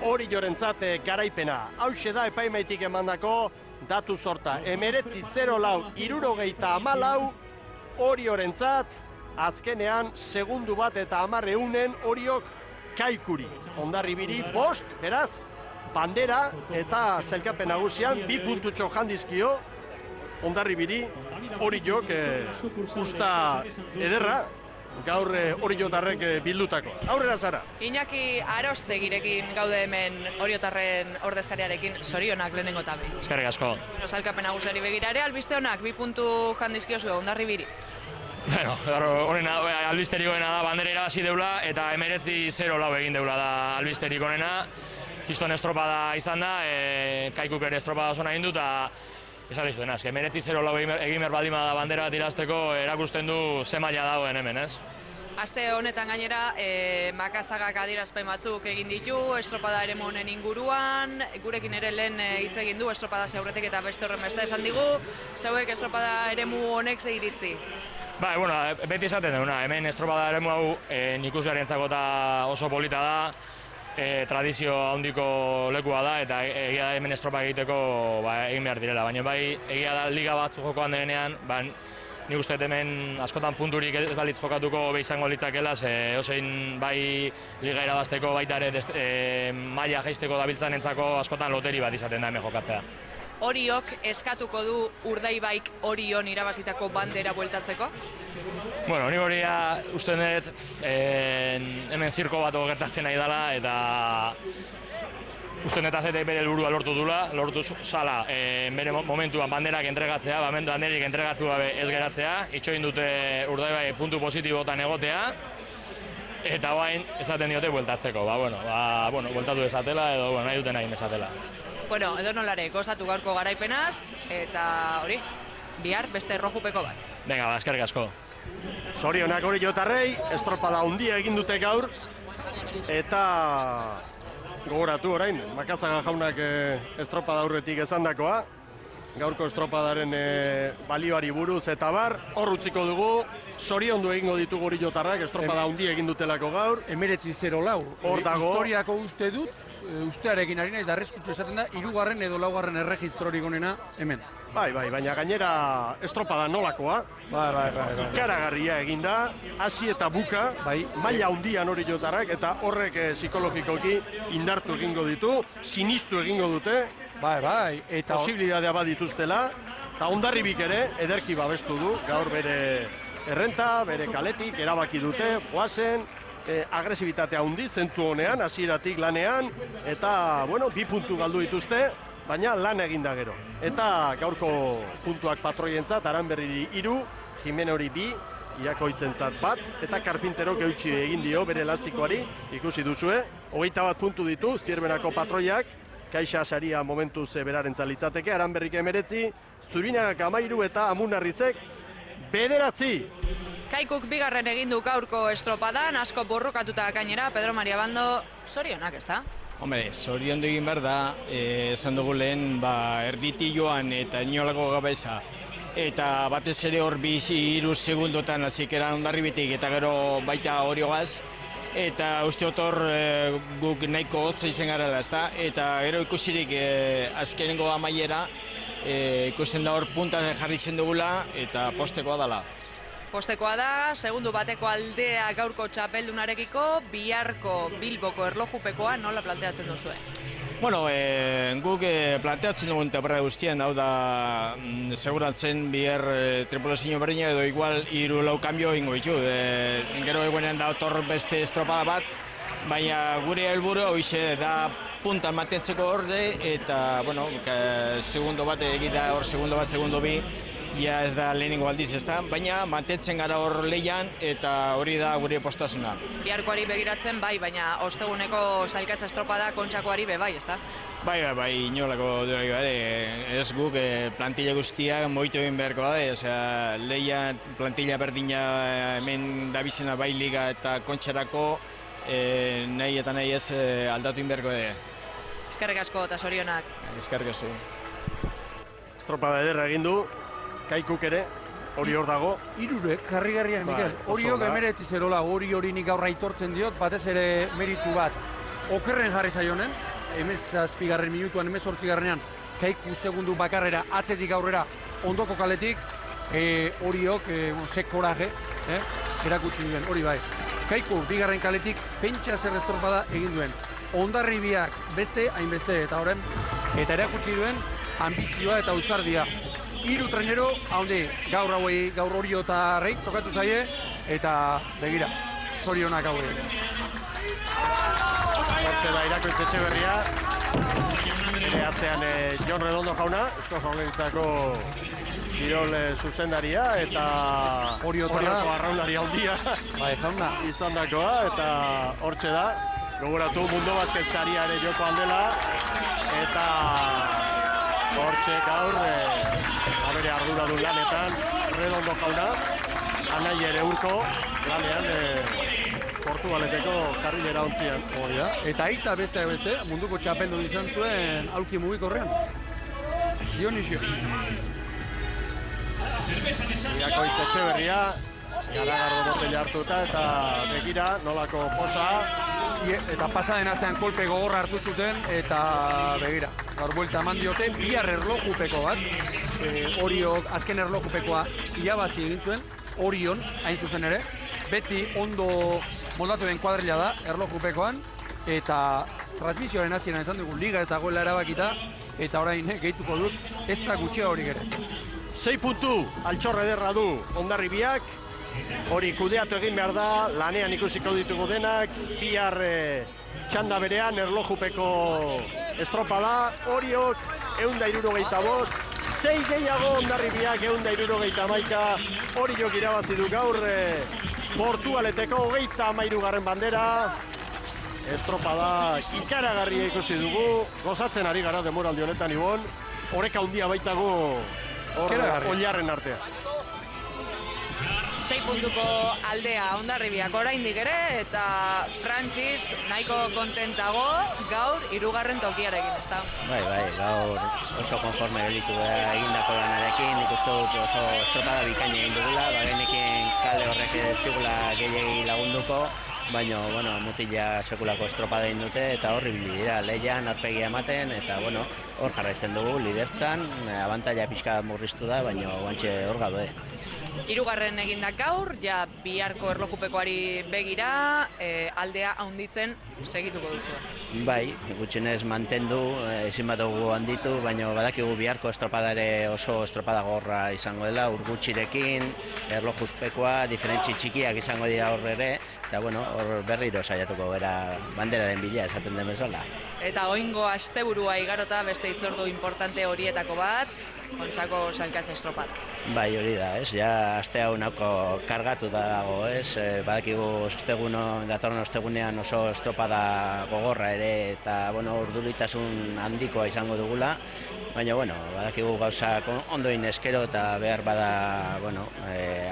hori jorentzat garaipena. Hauxe da epaimaitik emandako datu sorta. 19-0 74 Oriorentzat, azkenean segundu bat eta 10 eunen Oriok Kaikuri. Hondarribiri 5, beraz, bandera eta sailkapen nagusian 2 puntutxo jandizkio Hondarribiri Oriok usta ederra, gaur oriotarrek bildutako. Aurrera Sara. Iñaki Arostegirekin gaude hemen oriotarren ordezkariarekin, zorionak lehenengo tabi. Eskerrik asko. Sailkapen nagusiari begira ere, albiste honak 2 puntu jandizkiozu Hondarribiri. Bueno, albisterik onena da bandera irabazi deula, eta 19-0 egin deula da albisterik onena. Kiston estropada izan da, Kaikuk ere estropada zona egin du, eta esan dizuen, 19-0 egin behar baldin da bandera bat irazteko, erakusten du ze maila dagoen hemen, ez? Aste honetan gainera, Makazagak adierazpen batzuk egin ditu, estropada ere honen inguruan, gurekin ere lehen hitz egin du, estropada aurretik eta beste horren beste esan digu, zeuek estropada eremu honek ze iritzi? Bai, bueno, beti esaten duguna, hemen estropada eremu hau ikuslearientzako oso polita da, tradizio handiko lekua da, eta egia da hemen estropa egiteko egin behar direla, baina bai egia da liga batzu jokoan denean, nik uste hemen askotan punturik ez balitz jokatuko izango litzakela, osein bai liga irabazteko baita ere maila jaisteko dabiltzan entzako askotan loteri bat izaten da hemen jokatzea. Oriok eskatuko du Urdaibaik Orion irabazitako bandera bueltatzeko? Bueno, nik hori uste dut hemen zirko bat gertatzen nahi dela, eta uste dut azetek bere helburua lortu dula, lortu zala bere momentuan banderak entregatzea, banderik entregatu gabe ez geratzea, itxoin dute Urdaibai puntu positibotan egotea, eta bain esaten diote bueltatzeko, bueltatu desatela edo nahi duten nahi desatela. Bueno, edo nolare, gozatu gaurko garaipenaz, eta hori, bihar beste errojupeko bat. Venga, eskerrik asko. Zorionak hori jotarrei, estropada handia egin dute gaur, eta gogoratu orain, Makazaga jaunak estropada aurretik esandakoa, gaurko estropadaren balioari buruz eta bar, hor utziko dugu, zoriondu egingo ditugu Oriotarrak, estropada handi egin dutelako gaur. 19-0 Hor dago. Historiako uste dut, ustearekin ari naiz, da arreskutsu esaten da, 3. edo 4. erregistrorik onena hemen. Bai, baina gainera estropada nolakoa. Bai. Ikaragarria eginda, hasi eta buka, maila handian Oriotarrak, eta horrek psikologikoki indartu egingo ditu, sinistu egingo dute, eta posibilitatea badituztela, eta Hondarribik ere, ederki babestu du, gaur bere errenta, bere kaletik, erabaki dute, goazen, agresibitatea handi, zentzu honean, hasieratik lanean, eta, 2 puntu galdu dituzte, baina lan eginda gero. Eta gaurko puntuak patroientzat, Aranberriri 3, Jimenori 2, Irakoitzentzat 1, eta Karpinterok eutsi egin dio bere elastikoari, ikusi duzue, 21 puntu ditu, Zierbenako patroiak, Kaixa saria momentuz berarentzat litzateke, Aranberrik 19, Zurinagak 13 eta Amunarrizek 9. Kaikuk 2. egin du gaurko estropadan, asko borrokatuta gainera, Pedro Maria Bando, zorionak, ez da? Hombre, zorion egin behar da, esan dugu lehen, erditi joan eta inolako gabeza. Eta batez ere hor 2-3 segundotan hasieran Hondarribitik eta gero baita Oriogaz. Eta uste otor guk nahiko hotza izen garela, ezta? Eta gero ikusirik azkenengo amaiera, ikusten da hor punta jarri zen dugula eta postekoa dela. Postekoa da, segundu bateko aldea gaurko txapeldunarekiko, biharko Bilboko erlojupekoa nola planteatzen duzue? Bueno, guk planteatzen dugun temporada guztien, hau da, seguratzen bihar tripulazio berdina edo igual 3-4 kanbio ingo ditu. Gero egunean da otor beste estropada bat, baina gure helburu hoize da puntan mantentzeko orde eta, segundo bat egita hor, segundo bat, segundo bi, ja ez da lehenengo aldiz ez da, baina mantentzen gara hor lehian eta hori da gure postasuna. Biharkoari begiratzen bai, baina osteguneko sailkatza estropada kontxakoari bai, ez da? Bai, inolako durak ez guk plantilla guztia moitu egin beharko da, lehia plantilla berdina hemen dabizena bai liga eta kontxarako nahi eta nahi ez aldatu egin beharko da. Eskerrik asko eta zorionak. Eskerrik asko. Estropada ederra egin du, Kaikuk ere, hori hor dago. 3 karrigarriak, Mikel. Hori hor 19-0, hori nik gaur aitortzen diot, batez ere meritu bat. Okerren jarri zaionen, 17. minutuan, 18. Kaiku segundu bakarrera, atzetik aurrera, ondoko kaletik, horiok, ze koraje, erakutsi duen, hori bai. Kaiku, 2. kaletik, pentsa zer estropada egin duen. Hondarribiak beste, hainbeste, eta horren, eta erakutsi duen, ambizioa eta utzardia. 3 trenero, haundi, gaur Oriotarrei tokatu zaie, eta begira, zorionak hauei. Hortze da Irakoitz Etxeberria, ere atzean Jon Redondo jauna, Eusko Jaurlaritzako kirol zuzendaria, eta Orioko arraunari handia izandakoa, eta hortze da, gogoratu Mundu Basket saria ere joko aldela, eta hortxe gaur, bere arduradun lanetan, Redondo jauna, anai ere urko, lanean, Portugaleteko karrilera ontzian. Eta aita beste, munduko txapeldu izan zuen aulki mugikorrean. Dionisio. Irakoitz Etxeberria, garagardo botella hartuta, eta begira, nolako posa. Eta pasaden astean kolpe gogorra hartu zuten, eta begira, gaur buelta eman diote, bihar erlojupeko bat, Oriok azken erlojupekoa irabazi egin zuen, Orion, hain zuzen ere, beti ondo moldatu den kuadrilla da, erlojupekoan, eta transmisioaren hasieran esan dugu, liga ez dagoela erabakita, eta orain gehituko dut, ez da gutxea horik ere. 6 puntu, altxorre ederra du Hondarribiak, hori kudeatu egin behar da, lanean ikusiko ditugu denak, bihar txanda berean erlojupeko estropada, Oriok 165, 6 gehiago Hondarribiak 161, Oriok irabazi du gaur Portugaleteko 33. bandera, estropada ikaragarria ikusi dugu, gozatzen ari gara demoraldi honetan Ibon, oreka handia baitago Oilarren artea. 6 puntuko aldea Hondarribiak oraindik ere, eta Frantziz nahiko kontentago gaur 3. tokiarekin, ezta? Bai, gaur oso konforme gelditu egindako lanarekin, nik uste dut oso estropada bikaina egin dugula, bagenekin kale horrek etzigula gehiegi lagunduko, baina, mutila sekulako estropada egin dute, eta horri dira, lehian, arpegia ematen, eta, hor jarraitzen dugu, lidertzan, abantaila pixka murriztu da, baina guantxe hor gaude. 3. egindak gaur, ja biharko erlojupekoari begira, aldea handitzen segituko duzu. Bai, gutxienez mantendu, ezin badugu handitu, baina badakigu biharko estropada ere oso estropada gorra izango dela, urgutxirekin, erlojuzpekoa, diferentzi txikiak izango dira hor ere, eta hor berriro saiatuko gara banderaren bila esaten den bezala. Eta oingo asteburua igarota beste hitzordu importante horietako bat, Kontxako sailkatze estropada. Bai, hori da, ja aste hau nahiko kargatuta dago, badakigu datorren ostegunean oso estropada gogorra ere, eta urduritasun handikoa izango dugula, baina badakigu gauzak ondoin eskero eta behar bada,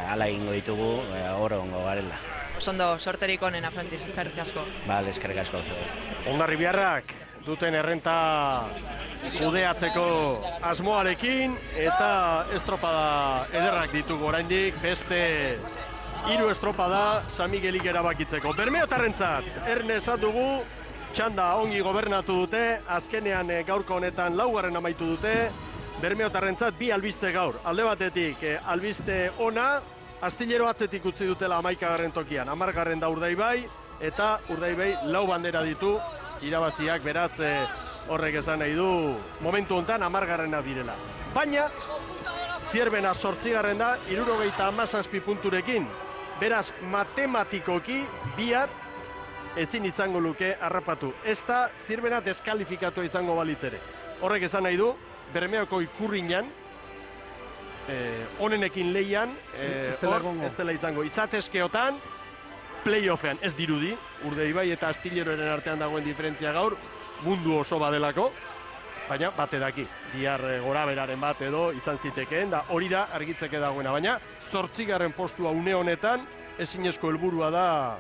hala egingo ditugu, oro ongo garela. Osondo, sorterik onena, Frantziz, eskerrik asko. Bale, eskerrik asko. Hondarribiarrak duten errenta kudeatzeko asmoarekin eta estropada ederrak ditugu oraindik, beste 3 estropada San Miguelik erabakitzeko. Bermeotarrentzat, ernezat dugu, txanda ongi gobernatu dute, azkenean gaurko honetan 4. amaitu dute, Bermeotarrentzat 2 albiste gaur. Alde batetik, albiste ona, Astillero atzetik utzi dutela 11. tokian, 10. da Urdaibai, eta Urdaibai 4 bandera ditu, irabaziak beraz horrek esan nahi du momentu honetan 10. direla. Baina, Zierbena 8. da, 77 punturekin, beraz matematikoki bihar ezin izango luke harrapatu. Ez da Zierbena deskalifikatu izango balitzere. Horrek esan nahi du, Bermeoko ikurriñan, onenekin lehian, ez dela izango. Izatezkeotan, playoffean ez dirudi, Urdaibai eta Astilleroren artean dagoen diferentzia gaur, mundu oso badelako, baina bate daki. Bihar gora beraren bat edo izan zitekeen, da hori da argitzeke dagoena, baina 8. postua une honetan, ezinezko helburua da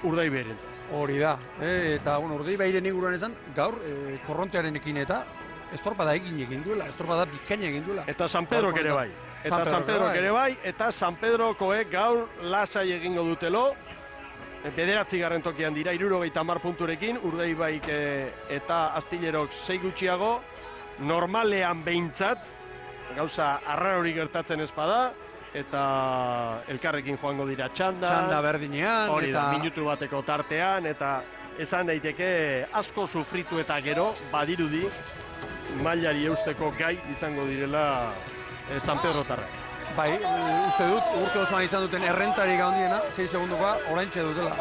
Urdaibairentzat. Hori da, eta Urdaibairen inguruan esan, gaur korrontearenekin eta estropada egin duela, estropada bikaina egin duela. Eta San Pedrok ere bai. Eta San Pedrokoek gaur lasai egingo dutelo. 9. tokian dira, 70 punturekin, Urdaibaik eta Astillerok 6 gutxiago. Normalean behintzat, gauza arrarori gertatzen espada, eta elkarrekin joango dira txanda berdinean, hori da, minutu bateko tartean, eta esan daiteke asko sufritu eta gero, badirudi, mailari eusteko gai izango direla San Pedrotarrak. Bai, uste dut, urte osoan izan duten errentarik handiena, 6 segundokoa, oraintxe dutela.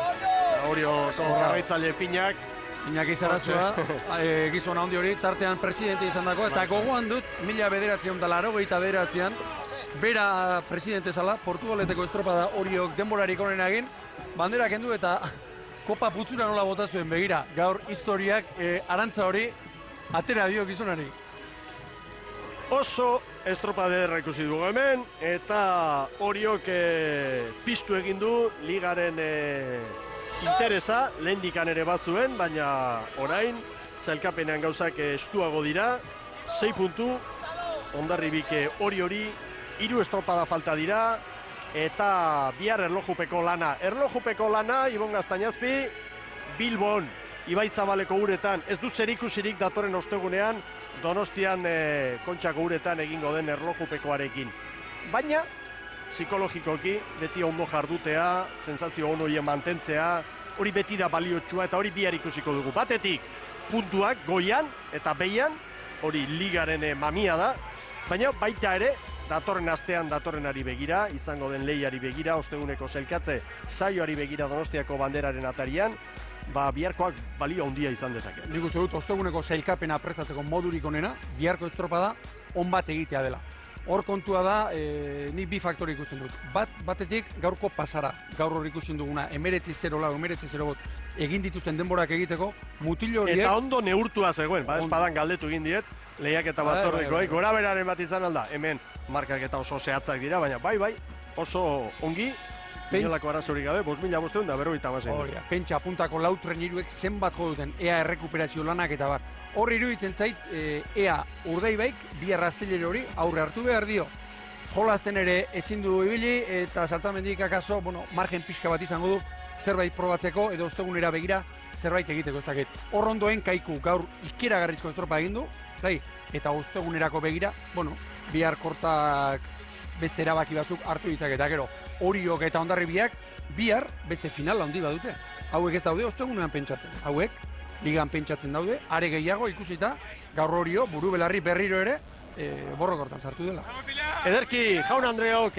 Hori jarraitzaile finak. Iñaki Zarazua, gizona handi hori, tartean presidente izan dako, eta gogoan dut, 1989an, bera presidente zala, Portugaleteko estropada horiok denborarik onena egin, bandera kendu eta kopa putzura nola bota zuen, begira, gaur historiak arantza hori atera dio gizonari. Oso estropada ederra ikusi dugu hemen, eta horiok piztu egin du ligaren interesa, lehendikan ere bazuen, baina orain, zailkapenean gauzak estuago dira, 6 puntu, Hondarribik hori, 3 estropada falta dira, eta bihar erlojupeko lana. Erlojupeko lana, Ibon Gaztañazpi, Bilbon, Ibaitzabaleko uretan, ez du zerikusirik datorren ostegunean, Donostian Kontxako uretan egingo den erlojupekoarekin. Baina, psikologikoki, beti ondo jardutea, sentsazio onoien mantentzea, hori beti da baliotsua eta hori bihar ikusiko dugu. Batetik, puntuak goian eta behian, hori ligaren mamia da, baina baita ere, datorren astean datorrenari begira, izango den lehiari begira, osteguneko sailkatze saioari begira Donostiako banderaren atarian, biharkoak balio handia izan dezake. Nik uste dut, osteguneko sailkapena prestatzeko modurik onena, biharko estropada on bat egitea dela. Hor kontua da, nik 2 faktori ikusten dut. Batetik gaurko pasara, gaur hor ikusten duguna, 19-0 lau, 19-0 egin dituzten denborak egiteko, mutillo horiek... Eta ondo neurtua zegoen, espadan galdetu egin diet, lehiak eta batzordekoek, gora beraren bat izan alda, hemen markak eta oso zehatzak dira, baina bai, oso ongi, inolako arazorik gabe, 5.556. Hori, pentsa puntako lau treniruek zenbat jo duten, ea errekuperazio lanak eta bar. Hor iruditzen zait, ea Urdaibaik, bi arrastilero hori aurre hartu behar dio. Jolazten ere ezin du ibili eta saltamendik akaso, margen pixka bat izango du, zerbait probatzeko edo ostegunera begira zerbait egiteko ez dakit. Hor ondoen Kaiku gaur ikeragarrizko estropa egin du, eta ostegunerako begira, bihar kortak beste erabaki batzuk hartu ditzak eta gero Oriok eta Hondarribiak bihar beste final handi badute. Hauek ez daude ostegunean pentsatzen. Hauek ligan pentsatzen daude, are gehiago ikusita gaur Orio buru belarri berriro ere borrokortan sartu dela. Ederki, Jaun Andreok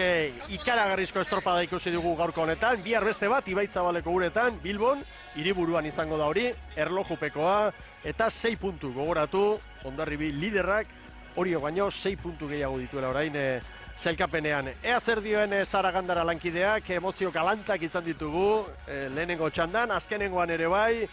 ikaragarrizko estropada ikusi dugu gaurko honetan, bihar beste bat Ibaitzabaleko uretan, Bilbon, hiriburuan izango da hori, erlojupekoa, eta 6 puntu gogoratu, Hondarribi liderrak, Orio baino 6 puntu gehiago dituela orain sailkapenean. Ea zer dioen Sara Gandara lankideak, emozio galantak izan ditugu, lehenengo txandan, azkenengoan ere bai,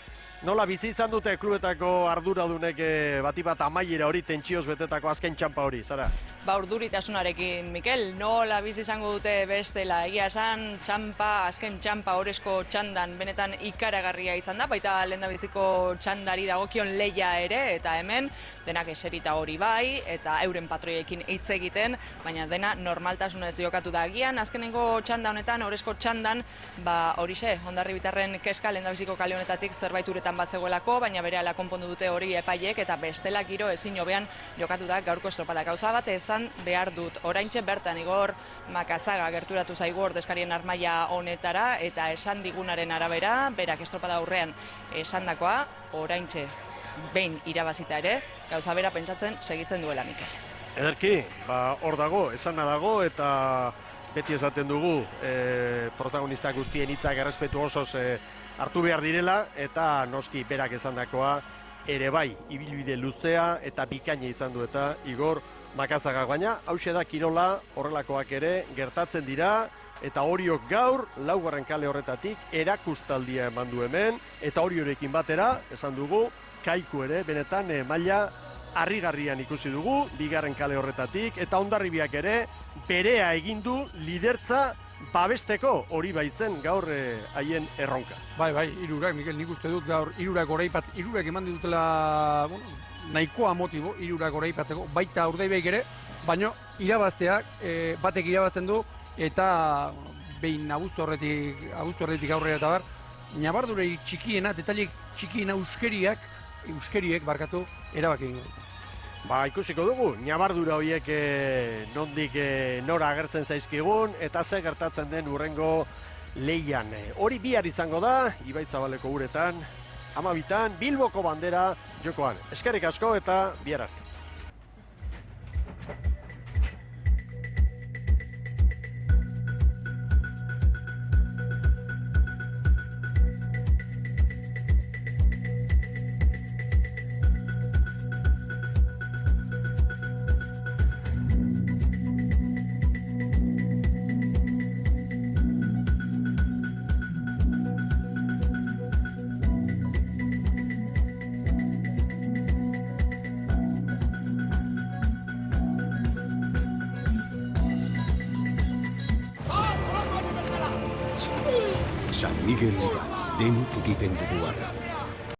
nola bizi izan dute klubetako arduradunek bat amaiera hori, tentsioz betetako azken txampa hori, Sara? Urduritasunarekin, Mikel, nola bizi izango dute bestela, egia esan txampa, azken txampa horrezko txandan benetan ikaragarria izan da, baita lehendabiziko txandari dagokion leia ere, eta hemen denak eserita hori bai, eta euren patroiekin hitz egiten, baina dena normaltasunez jokatu da agian, azkenengo txanda honetan, horrezko txandan, horixe, Hondarribitarren keska lehendabiziko kale honetatik zerbait uretan bazegoelako, baina berehala konpondu dute hori epaiek, eta bestela giro ezin hobean jokatu da gaurko estropada. Gauza bat esan behar dut, oraintxe bertan Igor Makazaga gerturatu zaigu ordezkarien armaia honetara, eta esan digunaren arabera, berak estropada aurrean esandakoa, oraintxe behin irabazita ere, gauza bera pentsatzen segitzen duela, Mikel. Ederki, hor dago, esana dago, eta beti esaten dugu protagonista guztien hitzak errespetu osoz hartu behar direla, eta noski berak esandakoa ere bai, ibilbide luzea eta bikaina izan du eta Igor Makazaga, baina hauxe da kirola horrelakoak ere gertatzen dira, eta Oriok gaur, laugarren kale horretatik, erakustaldia eman du hemen, eta Oriorekin batera, esan dugu, Kaiku ere, benetan maila harrigarrian ikusi dugu, bigarren kale horretatik, eta Hondarribiak ere, berea egin du lidertza babesteko hori baitzen gaur haien erronka. Bai, hirurak, Mikel, nik uste dut gaur hirurak eman ditutela, nahikoa motibo, hirurak oraipatzeko, baita Urdaibaik ere, baina irabazteak, batek irabazten du, eta behin abuztu horretik aurrera eta bar, ñabardurei txikiena, detailik txikiena euskeriek barkatu erabaki egingo dute. Ikusiko dugu, ñabardura horiek nondik nora agertzen zaizkigun, eta ze gertatzen den hurrengo lehian. Hori bihar izango da, Ibaitzabaleko uretan, 12an, Bilboko bandera jokoan. Eskerrik asko eta bihar arte. San Miguel Liga, denok egiten dugu arra.